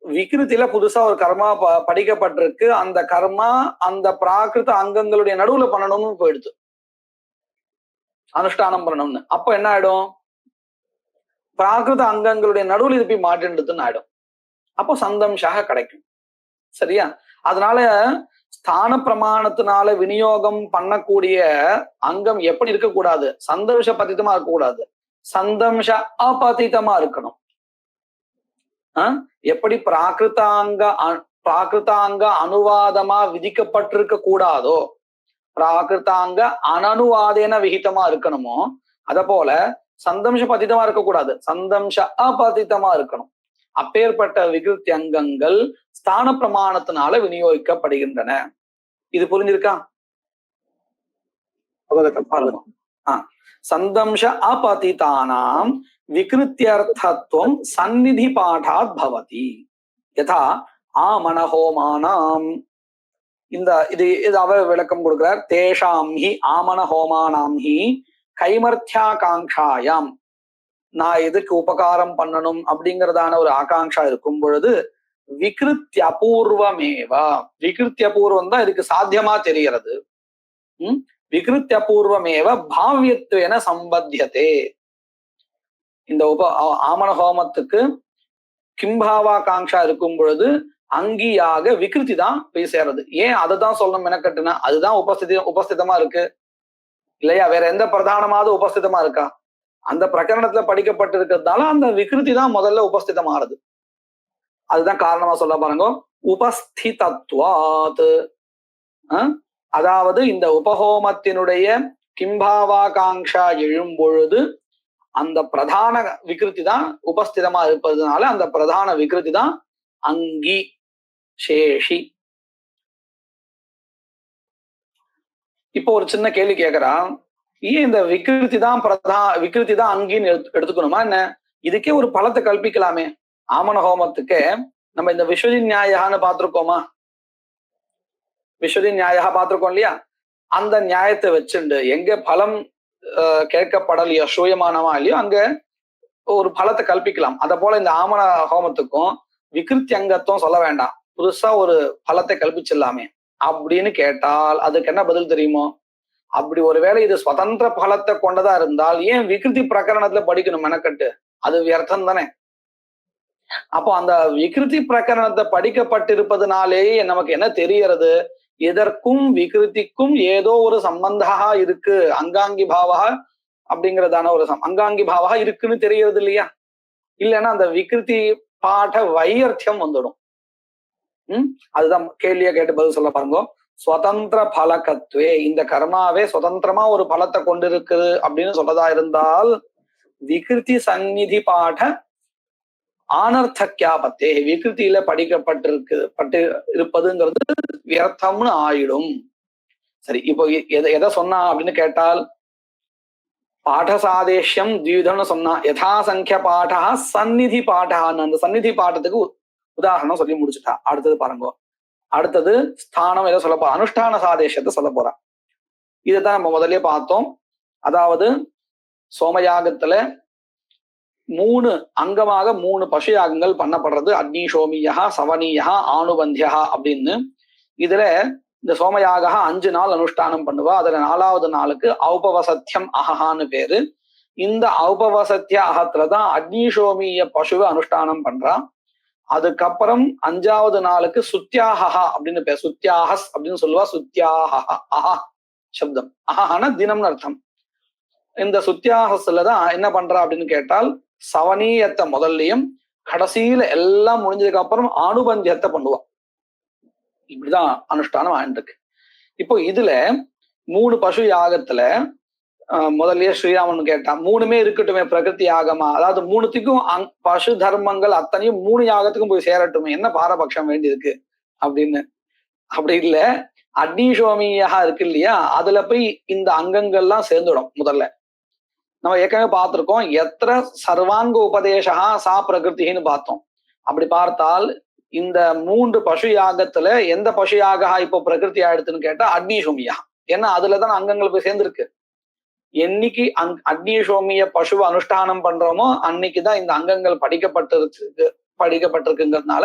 விகிருத்தில புதுசா ஒரு கர்மா படிக்கப்பட்டிருக்கு. அந்த கர்மா அந்த பிராகிருத அங்கங்களுடைய நடுவுல பண்ணணும்னு போயிடுது, அனுஷ்டானம் பண்ணணும்னு. அப்ப என்ன ஆயிடும்? பிராகிருத அங்கங்களுடைய நடுவுல இது போய் மாட்டின்றதுன்னு ஆயிடும். அப்போ சந்தம்ஷாக கிடைக்கும். சரியா? அதனால ஸ்தான பிரமாணத்தினால விநியோகம் பண்ணக்கூடிய அங்கம் எப்படி இருக்கக்கூடாது? சந்தம்ஷ பதித்தமா இருக்கக்கூடாது, சந்தம்ஷ அபதிதமா இருக்கணும். எப்படி பிராகிருதாங்க அனுவாதமா விதிக்கப்பட்டிருக்க கூடாதோ, பிராகிருதாங்க அனனுவாதேன விகிதமா இருக்கணுமோ, அத போல சந்தம்ஷ பதிதமா இருக்கக்கூடாது, சந்தம்ஷ அபதிதமா இருக்கணும். அப்பேற்பட்ட விகிருத்தி அங்கங்கள் ஸ்தான பிரமாணத்தினால விநியோகிக்கப்படுகின்றன. இது புரிஞ்சிருக்கா? சந்தம்ஷ அபதிதானாம் விகிருத்தியர்த்தத்துவம் சந்நிதி பாடாத் பவதி யதா ஆமனஹோமானாம். இது அவ விளக்கம் கொடுக்கிறார். தேஷாம் ஹி ஆமனஹோமானாம் ஹி கைமர்த்தியாகாங்காயாம். நான் எதுக்கு உபகாரம் பண்ணணும் அப்படிங்கிறதான ஒரு ஆகாங்ஷா இருக்கும் பொழுது விகிருத்தியபூர்வமேவா, விகிருத்தியபூர்வம் தான் இதுக்கு சாத்தியமா தெரிகிறது. விகிருத்தியபூர்வமேவ பாவ்யத்வேன சம்பத்தியதே. இந்த ஆமன ஹோமத்துக்கு கிம்பாவாகாங்ஷா இருக்கும் பொழுது அங்கியாக விகிருத்தி தான் போய் சேர்றது. ஏன் அதை தான் சொல்லணும் மெனக்கட்டுனா? அதுதான் உபஸ்திதமா இருக்கு இல்லையா? வேற எந்த பிரதானமாவது உபஸ்திதமா இருக்கா? அந்த பிரகரணத்துல படிக்கப்பட்டிருக்கிறதுனால அந்த விகிருத்தி தான் முதல்ல உபஸ்திதமானது. அதுதான் காரணமா சொல்ல பாருங்க, உபஸ்திதத்வாத். அதாவது இந்த உபஹோமத்தினுடைய கிம்பாவாகாங்ஷா எழும் பொழுது அந்த பிரதான விகிருத்தி தான் உபஸ்திதமா இருப்பதுனால அந்த பிரதான விகிருத்தி தான் அங்கி சேஷி. இப்போ ஒரு சின்ன கேள்வி கேட்கிறான், ஏன் இந்த விகிருத்தி தான் அங்கின்னு எடுத்துக்கணுமா என்ன? இதுக்கே ஒரு பலத்தை கல்பிக்கலாமே. ஆமன ஹோமத்துக்கு நம்ம இந்த விஸ்வதி நியாயான்னு பார்த்திருக்கோமா? விஸ்வதி நியாயா பார்த்திருக்கோம் இல்லையா? அந்த நியாயத்தை வச்சுண்டு எங்க பலம் கேட்கப்படலையோ, சூயமானமா இல்லையோ, அங்க ஒரு பலத்தை கல்பிக்கலாம். அத போல இந்த ஆமன ஹோமத்துக்கும் விகிருத்தி அங்கத்துவம் சொல்ல வேண்டாம், புதுசா ஒரு பலத்தை கல்பிச்சிடலாமே அப்படின்னு கேட்டால் அதுக்கு என்ன பதில் தெரியுமோ? அப்படி ஒருவேளை இது சுதந்திர பலத்தை கொண்டதா இருந்தால் ஏன் விகிருதி பிரகரணத்துல படிக்கணும் மெனக்கட்டு? அது வியர்த்தம் தானே. அப்போ அந்த விகிருதி பிரகரணத்தை படிக்கப்பட்டிருப்பதுனாலேயே நமக்கு என்ன தெரியறது? இதற்கும் விகிருதிக்கும் ஏதோ ஒரு சம்பந்தா இருக்கு, அங்காங்கி பாவா அப்படிங்கிறதான ஒரு அங்காங்கி பாவா இருக்குன்னு தெரியறது இல்லையா? இல்லைன்னா அந்த விகிருதி பாட வையர்த்தியம் வந்துடும். அதுதான் கேள்வியை கேட்டு பதில் சொல்ல பாருங்க. சுதந்திர பலகத்வே, இந்த கர்மாவே சுதந்திரமா ஒரு பலத்தை கொண்டிருக்குது அப்படின்னு சொல்லதா இருந்தால் விகிருதி சந்நிதி பாட ஆனர்த்தக்கியாபத்தே, விகிருத்தியில பட்டு இருப்பதுங்கிறது வியர்த்தம்னு ஆயிடும். சரி, இப்போ எதை சொன்னா அப்படின்னு கேட்டால் பாடசாதேஷ்யம் தீவிதம்னு சொன்னா யதாசங்கிய பாடா சந்நிதி பாடான்னு அந்த சந்நிதி பாட்டத்துக்கு உதாரணம் சொல்லி முடிச்சுட்டா. அடுத்தது பாருங்க, அடுத்தது ஸ்தானம் எதை சொல்ல போறா? அனுஷ்டான சாதேஷத்தை சொல்ல போறா. இதைத்தான் நம்ம முதல்ல பார்த்தோம். அதாவது சோமயாகத்துல 3 அங்கமாக 3 பசு யாகங்கள் பண்ணப்படுறது. அக்னிஷோமியா, சவனீயா, ஆணுபந்தியா அப்படின்னு. இதுல இந்த சோமயாக 5 நாள் அனுஷ்டானம் பண்ணுவா. அதுல 4வது நாளுக்கு ஔபவசத்தியம் அஹான்னு பேரு. இந்த ஔபவசத்திய அகத்துலதான் அக்னிஷோமிய பசுவை அனுஷ்டானம் பண்றான். அதுக்கப்புறம் 5வது நாளுக்கு சுத்தியாஹா அப்படின்னு பேர். சுத்தியாஹஸ் அப்படின்னு சொல்லுவா. சுத்தியாஹா, அஹா சப்தம், அஹான தினம்னு அர்த்தம். இந்த சுத்தியாஹஸ்லதான் என்ன பண்றா அப்படின்னு கேட்டால் சவனீயத்தை முதல்லையும் கடைசியில எல்லாம் முடிஞ்சதுக்கு அப்புறம் ஆணுபந்தியத்தை பண்ணுவா. இப்படிதான் அனுஷ்டானம் ஆயிருக்கு. இப்போ இதுல 3 பசு யாகத்துல முதல்லயே ஸ்ரீராமன் கேட்டான், 3மே இருக்கட்டுமே பிரகிருதி யாகமா, அதாவது 3த்துக்கும் பசு தர்மங்கள் அத்தனையும் 3 யாகத்துக்கும் போய் சேரட்டுமே, என்ன பாரபட்சம் வேண்டியிருக்கு அப்படின்னு. அப்படி இல்ல, அக்னிஷோமியா இருக்கு இல்லையா, அதுல போய் இந்த அங்கங்கள்லாம் சேர்ந்துடும். முதல்ல நம்ம ஏற்கனவே பார்த்திருக்கோம், எத்திர சர்வாங்க உபதேசா சா பிரகிருத்தின்னு பார்த்தோம். அப்படி பார்த்தால் இந்த 3 பசு யாகத்துல எந்த பசு யாக இப்போ பிரகிருதி ஆயிடுத்துன்னு கேட்டா அக்னிஷோமியா. ஏன்னா அதுலதான் அங்கங்கள் போய் சேர்ந்திருக்கு. என்னைக்கு அக்னிஷோமிய பசுவை அனுஷ்டானம் பண்றோமோ அன்னைக்குதான் இந்த அங்கங்கள் படிக்கப்பட்டிருக்குங்கிறதுனால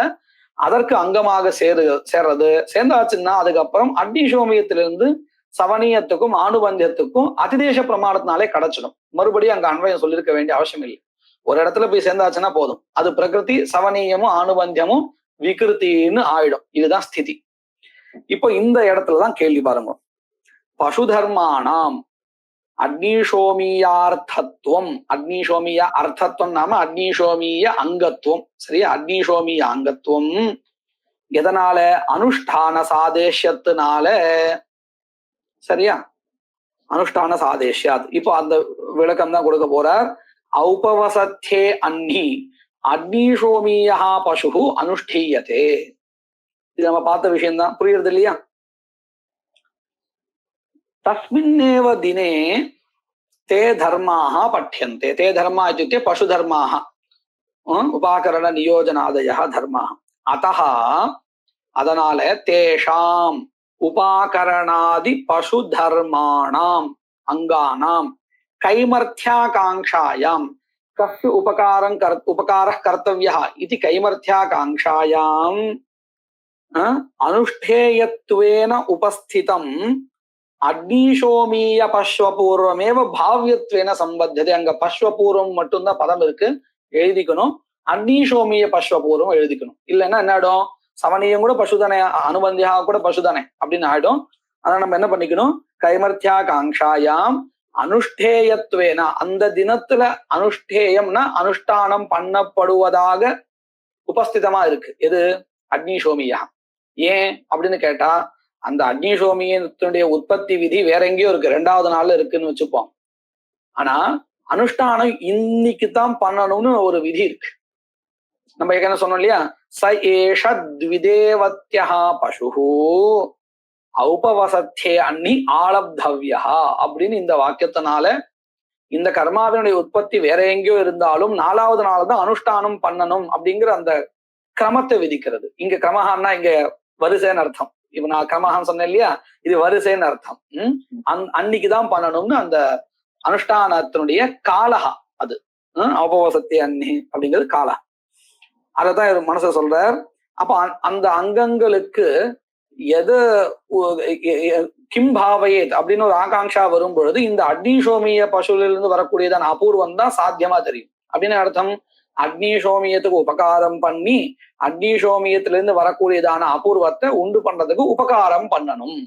அதற்கு அங்கமாக சேர்றது. சேர்ந்தாச்சுன்னா அதுக்கப்புறம் அக்னிஷோமியத்திலிருந்து சவனீயத்துக்கும் ஆணுபந்தியத்துக்கும் அதிதேச பிரமாணத்தினாலே கிடைச்சிடும். மறுபடியும் அங்க அன்வயம் சொல்லியிருக்க வேண்டிய அவசியம் இல்லை. ஒரு இடத்துல போய் சேர்ந்தாச்சுன்னா போதும், அது பிரகிருதி, சவனீயமும் ஆணுபந்தியமும் விகிருத்தின்னு ஆயிடும். இதுதான் ஸ்திதி. இப்போ இந்த இடத்துலதான் கேள்வி பாருங்க. பசு தர்மானாம் அக்னிஷோமியார்த்தத்துவம், அக்னிஷோமிய அர்த்தத்துவம் நாம அக்னிஷோமிய அங்கத்துவம். சரியா? அக்னிஷோமிய அங்கத்துவம் எதனால? அனுஷ்டான சாதேஷ்யத்தினால. சரியா? அனுஷ்டான சாதேஷ்யாத். இப்போ அந்த விளக்கம் தான் கொடுக்க போறார். ஔபவசத்தே அன்னி அக்னிஷோமியா பசு அனுஷ்டீயத்தே. இது நம்ம பார்த்த விஷயம்தான். புரியுறது இல்லையா? தஸ்மின்னேவ தினே தே தர்மாக பட்யந்தே. தே தர்மா இत्युक्ते பசு தர்மாக, உபாகரண நியோஜனாதய தர்மாக. அத்தः அதனால தேஷாம் உபாகரணாதி பசு தர்மாணாம் அங்கானாம் கைமர்த்தியாகாங்ஷாயாம் கஸ்ய உபகாரः கர்த்தவ்யः இதி கைமர்த்தியாகாங்ஷாயாம் அனுஷ்டேயத்வேன உபஸ்திதம் அக்னிஷோமிய பஸ்வபூர்வமேவ பாவ்யத்வேன சம்பத்தியதே. அங்க பஸ்வபூர்வம் மட்டும்தான் பதம் இருக்கு, எழுதிக்கணும். அக்னிஷோமிய பஸ்வபூர்வம் எழுதிக்கணும். இல்லைன்னா என்ன ஆயிடும்? சவனியம் கூட பசுதானே, அனுபந்தியாக கூட பசுதானே அப்படின்னு ஆயிடும். ஆனா நம்ம என்ன பண்ணிக்கணும்? கைமர்த்தியாகாங்ஷாயாம் அனுஷ்டேயத்வேன, அந்த தினத்துல அனுஷ்டேயம்னா அனுஷ்டானம் பண்ணப்படுவதாக உபஸ்திதமா இருக்கு. எது? அக்னிஷோமியா. ஏன் அப்படின்னு கேட்டா, அந்த அக்னிஷோமியத்தினுடைய உற்பத்தி விதி வேற எங்கேயோ இருக்கு, 2வது நாள்ல இருக்குன்னு வச்சுப்போம். ஆனா அனுஷ்டானம் இன்னைக்குதான் பண்ணணும்னு ஒரு விதி இருக்கு. நம்ம ஏற்கனவே சொன்னோம் இல்லையா, ச ஏஷ த்விதேவத்யா பசு ஔபவசத்தே அன்னி ஆலப்தவ்யா அப்படின்னு இந்த வாக்கியத்தினால இந்த கர்மாவினுடைய உற்பத்தி வேற எங்கேயோ இருந்தாலும் 4வது நாள் தான் அனுஷ்டானம் பண்ணணும் அப்படிங்கிற அந்த கிரமத்தை விதிக்கிறது. இங்க கிரமஹான்னா இங்க வரிசைன்னு அர்த்தம். இப்ப நான் கிரமஹான்னு சொன்னேன் இல்லையா, இது வரிசைன்னு அர்த்தம். அன்னைக்குதான் பண்ணணும்னு அந்த அனுஷ்டானத்தினுடைய காலஹா அது. ஔபவசத்தே அன்னி அப்படிங்கிறது காலா. அதத்தான் இவர் மனச சொல்றார். அப்ப அந்த அங்கங்களுக்கு எது கிம் பாவயேத் அப்படின்னு ஒரு ஆகாங்ஷா வரும் பொழுது இந்த அக்னிசோமிய பசுவிலிருந்து வரக்கூடியதான அபூர்வம் தான் சாத்தியமா தெரியும். அப்படின்னு அர்த்தம், அக்னிசோமியத்துக்கு உபகாரம் பண்ணி அக்னிசோமியத்திலிருந்து வரக்கூடியதான அபூர்வத்தை உண்டு பண்றதுக்கு உபகாரம் பண்ணணும்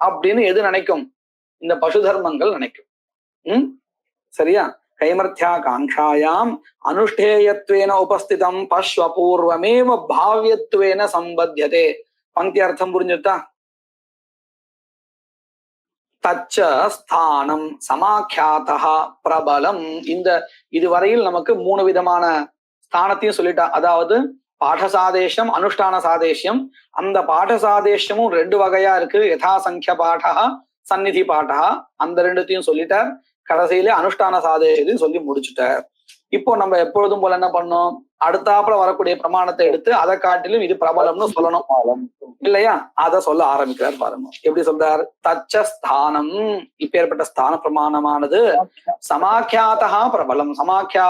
அப்படின்னு எது நினைக்கும்? இந்த பசு தர்மங்கள் நினைக்கும். சரியா? கைமர்த்தியா காங்காயாம் அனுஷ்டேயத்வேன உபஸ்திதம் பஸ்வபூர்வமேவ பாவ்யத்வேன சம்பத்தியதே. பங்கி அர்த்தம் புரிஞ்சுட்டா? தச்ச ஸ்தானம் சமாக்கியாதா பிரபலம். இந்த இதுவரையில் நமக்கு 3 விதமான ஸ்தானத்தையும் சொல்லிட்டா. அதாவது பாடசாதேஷ்யம், அனுஷ்டான சாதேஷ்யம். அந்த பாடசாதேஷ்யமும் 2 வகையா இருக்கு. யதாசங்கிய பாடா, சந்நிதி பாடா. அந்த 2த்தையும் சொல்லிட்டார். கடைசியிலே அனுஷ்டான சாதேஷத்தையும் சொல்லி முடிச்சுட்டார். இப்போ நம்ம எப்பொழுதும் போல என்ன பண்ணோம், அடுத்தாப்புல வரக்கூடிய பிரமாணத்தை எடுத்து அதை காட்டிலும் இது பிரபலம்னு சொல்லணும் இல்லையா? அதை சொல்ல ஆரம்பிக்கிறார் பாருங்க. எப்படி சொல்றார்? தச்ச ஸ்தானம், இப்பேற்பட்ட ஸ்தான பிரமாணமானது சமாக்கியாதா பிரபலம், சமாக்கியா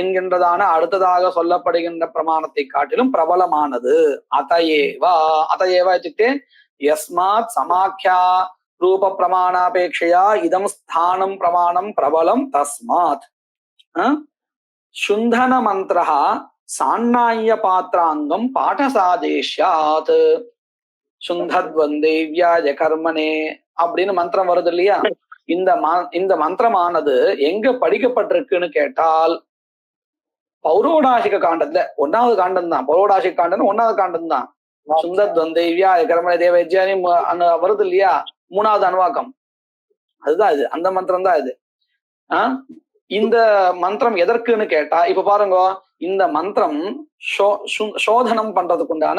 என்கின்றதான அடுத்ததாக சொல்லப்படுகின்ற பிரமாணத்தை காட்டிலும் பிரபலமானது. அதையேவா, அதையேவா இத்துக்தே யஸ்மாத் சமாக்கியா ரூப பிரமாணாபேட்சையா இதம் ஸ்தானம் பிரமாணம் பிரபலம் தஸ்மாத். சுந்தன மந்திரா சாண்ணாய பாத்திராங்கம் பாடசாதேஷ்யாத் சுந்தத்வந்தேவ்யாய கர்மனே அப்படின்னு மந்திரம் வருது இல்லையா? இந்த மந்திரமானது எங்க படிக்கப்பட்டிருக்குன்னு கேட்டால் பௌரோடாசிக காண்டத்துல 1வது காண்டம் தான். பௌரோடாசிக காண்டம் 1வது காண்டம் தான். சுந்தத்வந்தேவ்யாய கர்மணே தேவஜ்யானி வருது இல்லையா? 3வது அணுவாக்கம். அதுதான் இது, அந்த மந்திரம் தான் இது. இந்த மந்திரம் எதற்குன்னு கேட்டா, இப்ப பாருங்க, இந்த மந்திரம் சோதனம் பண்றதுக்கு உண்டான,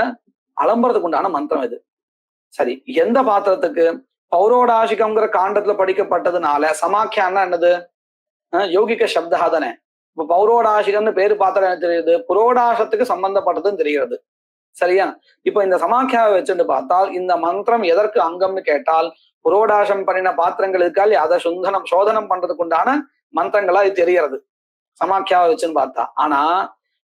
அலம்புறதுக்கு உண்டான மந்திரம் இது. சரி, எந்த பாத்திரத்துக்கு? பௌரோடாசிகம்ங்கிற காண்டத்துல படிக்கப்பட்டதுனால சமாக்கியான்னா என்னது? யோகிக்க சப்தா தானே. இப்ப பௌரோடாசிகம்னு பேரு பாத்திரம் என்ன தெரியுது? புரோடாசத்துக்கு சம்பந்தப்பட்டதுன்னு தெரிகிறது. சரியா? இப்ப இந்த சமாக்கியாவை வச்சுட்டு பார்த்தால் இந்த மந்திரம் எதற்கு அங்கம்னு கேட்டால், புரோடாசம் பண்ணின பாத்திரங்கள் இருக்கால் அதை சோதனம் பண்றதுக்கு உண்டான மந்திரங்களா இது தெரியறது சமாக்கியாவை வச்சுன்னு பார்த்தா. ஆனா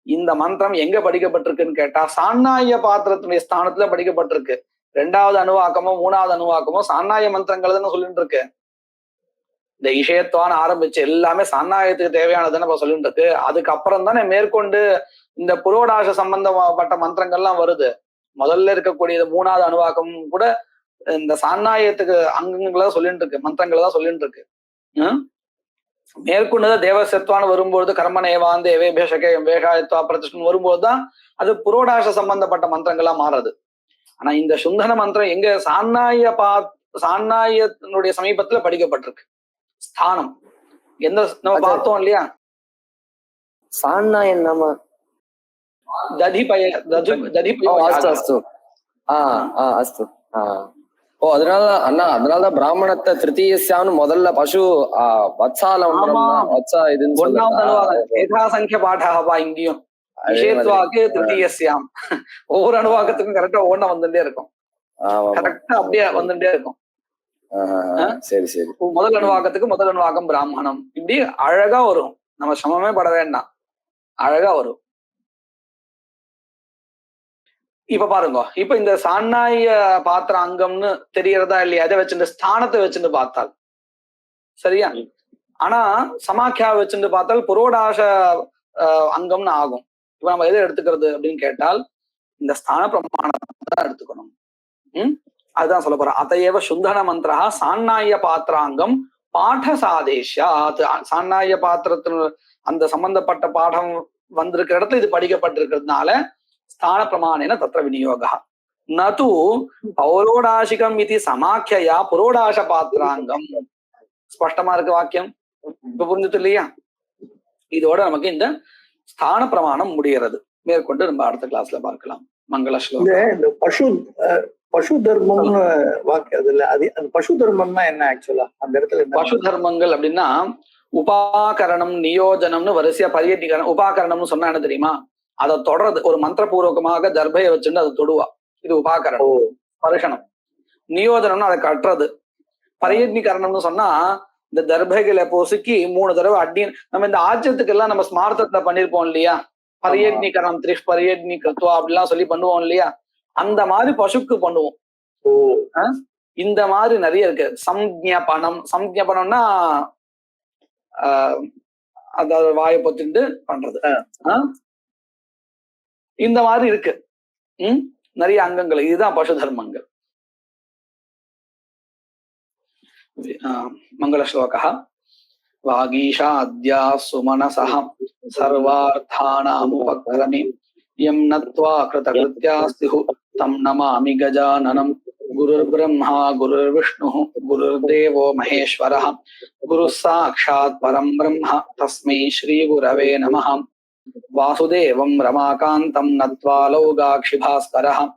இந்த மந்திரம் எங்க படிக்கப்பட்டிருக்குன்னு கேட்டா சாண்ணாய பாத்திரத்துடைய ஸ்தானத்துல படிக்கப்பட்டிருக்கு. 2வது அணுவாக்கமோ 3வது அணுவாக்கமோ சாண்ணாய மந்திரங்கள் தானே சொல்லிட்டு இருக்கு. இந்த இஷயத்துவான ஆரம்பிச்சு எல்லாமே சாண்ணாயத்துக்கு தேவையானதுன்னு இப்ப சொல்லிட்டு இருக்கு. அதுக்கப்புறம் தானே மேற்கொண்டு இந்த புரோடாச சம்பந்தப்பட்ட மந்திரங்கள்லாம் வருது. முதல்ல இருக்கக்கூடியது 3வது அணுவாக்கம் கூட இந்த சாண்ணாயத்துக்கு அங்கங்களை சொல்லிட்டு இருக்கு, மந்திரங்களை தான் சொல்லிட்டு இருக்கு. மேற்கொண்டுதான் தேவசத்வான வரும்போது கர்மநேவான் தேவேபேஷகே வேகாயத்வா பிரதிஷ்டன் வரும்போதுதான் அது புரோடாச சம்பந்தப்பட்ட மந்திரங்களா மாறுது. ஆனா இந்த சுந்தன மந்திரம் எங்க? சாண்ணாயத்தினுடைய சமீபத்துல படிக்கப்பட்டிருக்கு. ஸ்தானம் எந்த நம்ம பார்த்தோம் இல்லையா? சாண்ணாயன் நம்ம அதனாலதான் பிராமணத்தை திருத்தீயஸ்யான்னு முதல்ல பசு வத்சால இதுன்னு யதாசங்கிய பாடாவா இங்கேயும் விஷயத்வாக்கு திருத்தீயஸ்யாம். ஒவ்வொரு அணுவாக்கத்துக்கும் கரெக்டா ஓட வந்துட்டே இருக்கும். கரெக்டா அப்படியே வந்துட்டே இருக்கும். சரி சரி. முதல் அணுவாக்கத்துக்கு முதல் அணுவாக்கம் பிராமணம், இப்படி அழகா வரும். நம்ம சமமே பட வேண்டாம், அழகா வரும். இப்ப பாருங்க, இப்ப இந்த சாண்ணாய பாத்திர அங்கம்னு தெரியறதா இல்லையா? அதை வச்சுட்டு ஸ்தானத்தை வச்சுட்டு பார்த்தால் சரியா? ஆனா சமாக்கியா வச்சுட்டு பார்த்தால் புரோடாச அங்கம்னு ஆகும். இப்ப நம்ம எதை எடுத்துக்கிறது அப்படின்னு கேட்டால் இந்த ஸ்தான பிரமாணத்தை தான் எடுத்துக்கணும். அதுதான் சொல்ல போறோம். அதையேவ சுந்தன மந்திரா சாண்ணாய பாத்திராங்கம் பாடசாதேஷ்யா. சாண்ணாய பாத்திரத்தின் அந்த சம்பந்தப்பட்ட பாடம் வந்திருக்கிற இடத்துல இது படிக்கப்பட்டிருக்கிறதுனால ஸ்தான பிரமாணேன தத்ர விநியோகா நது பௌரோடாசிகம் இது சமாக்கியா புரோடாச பாத்திராங்கம். ஸ்பஷ்டமா இருக்கு வாக்கியம், இப்ப புரிஞ்சுட்டு இல்லையா? இதோட நமக்கு இந்த ஸ்தான பிரமாணம் முடிகிறது. மேற்கொண்டு நம்ம அடுத்த கிளாஸ்ல பார்க்கலாம். மங்கள ஸ்லோகம். இந்த பசு தர்மம்னு வாக்கியம் அதுல அது அந்த பசு தர்மம்னா என்ன ஆக்சுவலா அந்த இடத்துல? பசு தர்மங்கள் அப்படின்னா உபாகரணம் நியோஜனம்னு வரிசையா பரியட்டிகரணம். உபாகரணம்னு சொன்னா என்ன தெரியுமா? அதை தொடர்றது ஒரு மந்திரபூர்வகமாக தர்பையை வச்சுட்டு அதை தொடுவா, இது உபாகரணம். பருஷனம். நியோஜனம்னு அதை கட்டுறது. பரியட்னிகரணம்னு சொன்னா இந்த தர்பைகளை பொசுக்கி 3 தடவை அடி. நம்ம இந்த ஆஜ்யத்துக்கு எல்லாம் நம்ம ஸ்மார்த்தத்தை பண்ணிருப்போம் இல்லையா? பரியட்னிகரணம் திரிஷ் பரியட்னி கத்துவா அப்படிலாம் சொல்லி பண்ணுவோம் இல்லையா? அந்த மாதிரி பசுக்கு பண்ணுவோம். இந்த மாதிரி நிறைய இருக்கு. சம்ஞாபனம்னா அதாவது வாயை பொத்திட்டு பண்றது. இந்த மாதிரி இருக்கு. நிறைய அங்கங்கள். இதுதான் பசு தர்மங்கள். மங்கள ஸ்லோகः. வாகீஷாத்யா சுமனசஹ சர்வார்த்தானாமுபக்ரமே யம் நத்வா கிருதகிருத்யா ஸ்யுஹு தம் நமாமி கஜானனம். குருர்பிரம்மா குருர்விஷ்ணுः குருர்தேவோ மகேஸ்வரः குருः சாக்ஷாத் பரம் பிரம்ம தஸ்மை ஸ்ரீ குரவே நமः. வாசுதேவம் ரமாகாந்தம் நத்வா லௌகாக்ஷி பாஸ்கரः